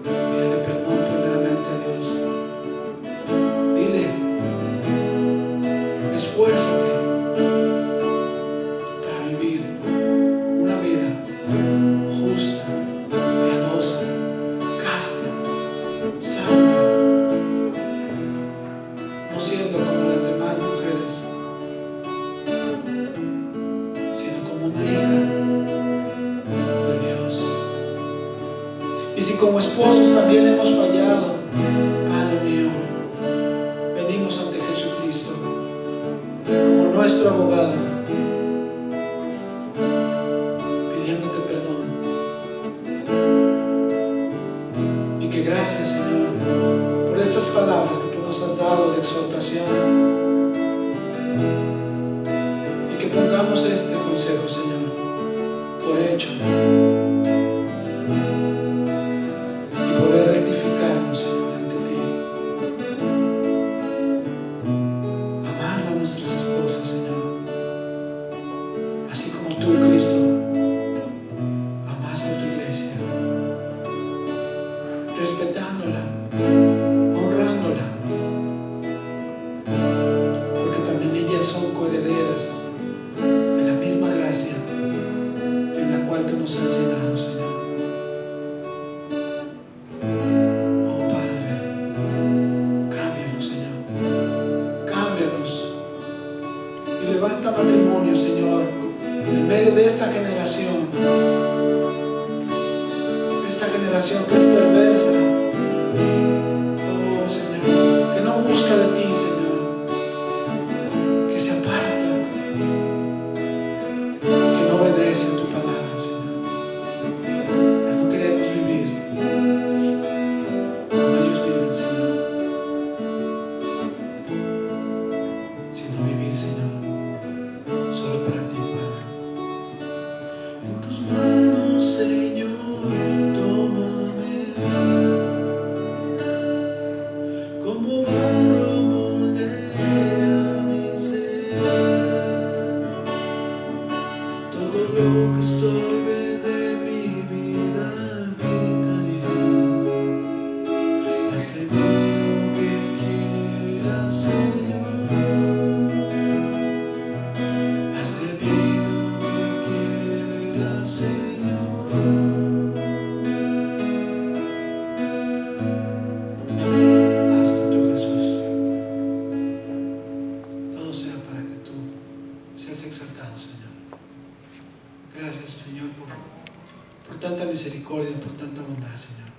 pídele perdón primeramente a Dios. Dile, esfuérzate para vivir una vida justa, piadosa, casta, santa, no siendo como las demás mujeres, sino como una hija de Dios. Y si como esposos también hemos fallado, Padre mío, venimos ante Jesucristo como nuestro abogado, pidiéndote perdón. Y que gracias, Señor, por estas palabras que tú nos has dado de exhortación, y que pongamos este consejo, Señor, por hecho, y poder rectificarnos, Señor, ante ti. Amar a nuestras esposas, Señor, así como tú, Cristo, amaste a tu iglesia, respetándola, honrándola, porque también ellas son coherederas de la misma gracia en la cual tú nos has llenado, Señor. Oh Padre, cámbianos, Señor, cámbianos y levanta matrimonio, Señor, en medio de esta generación que es perversa. Oh Señor, que no busca de ti, Señor, que se aparta, que no obedece a tu palabra, Señor. Ya no queremos vivir como ellos viven, Señor, sino vivir, Señor, solo para ti, Padre. En tus manos, Señor, tómame como barro, moldea mi ser. Todo lo que estorbe de mi vida quitaré. Haz de mí lo que quieras, Señor. Haz de mí lo que quieras, Señor. Hazlo tú, Jesús. Todo sea para que tú seas exaltado, Señor. Gracias, Señor, por tanta misericordia, por tanta bondad, Señor.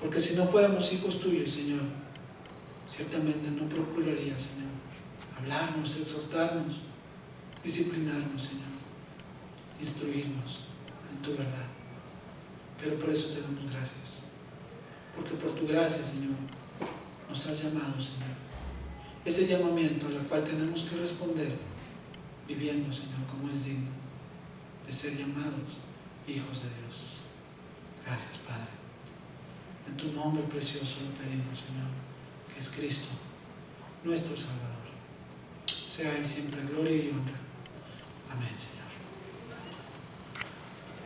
Porque si no fuéramos hijos tuyos, Señor, ciertamente no procuraría, Señor, hablarnos, exhortarnos, disciplinarnos, Señor, instruirnos en tu verdad. Pero por eso te damos gracias. Porque por tu gracia, Señor, nos has llamado, Señor. Ese llamamiento al cual tenemos que responder viviendo, Señor, como es digno de ser llamados hijos de Dios. Gracias, Padre. En tu nombre precioso lo pedimos, Señor, que es Cristo, nuestro Salvador. Sea Él siempre gloria y honra. Amén, Señor.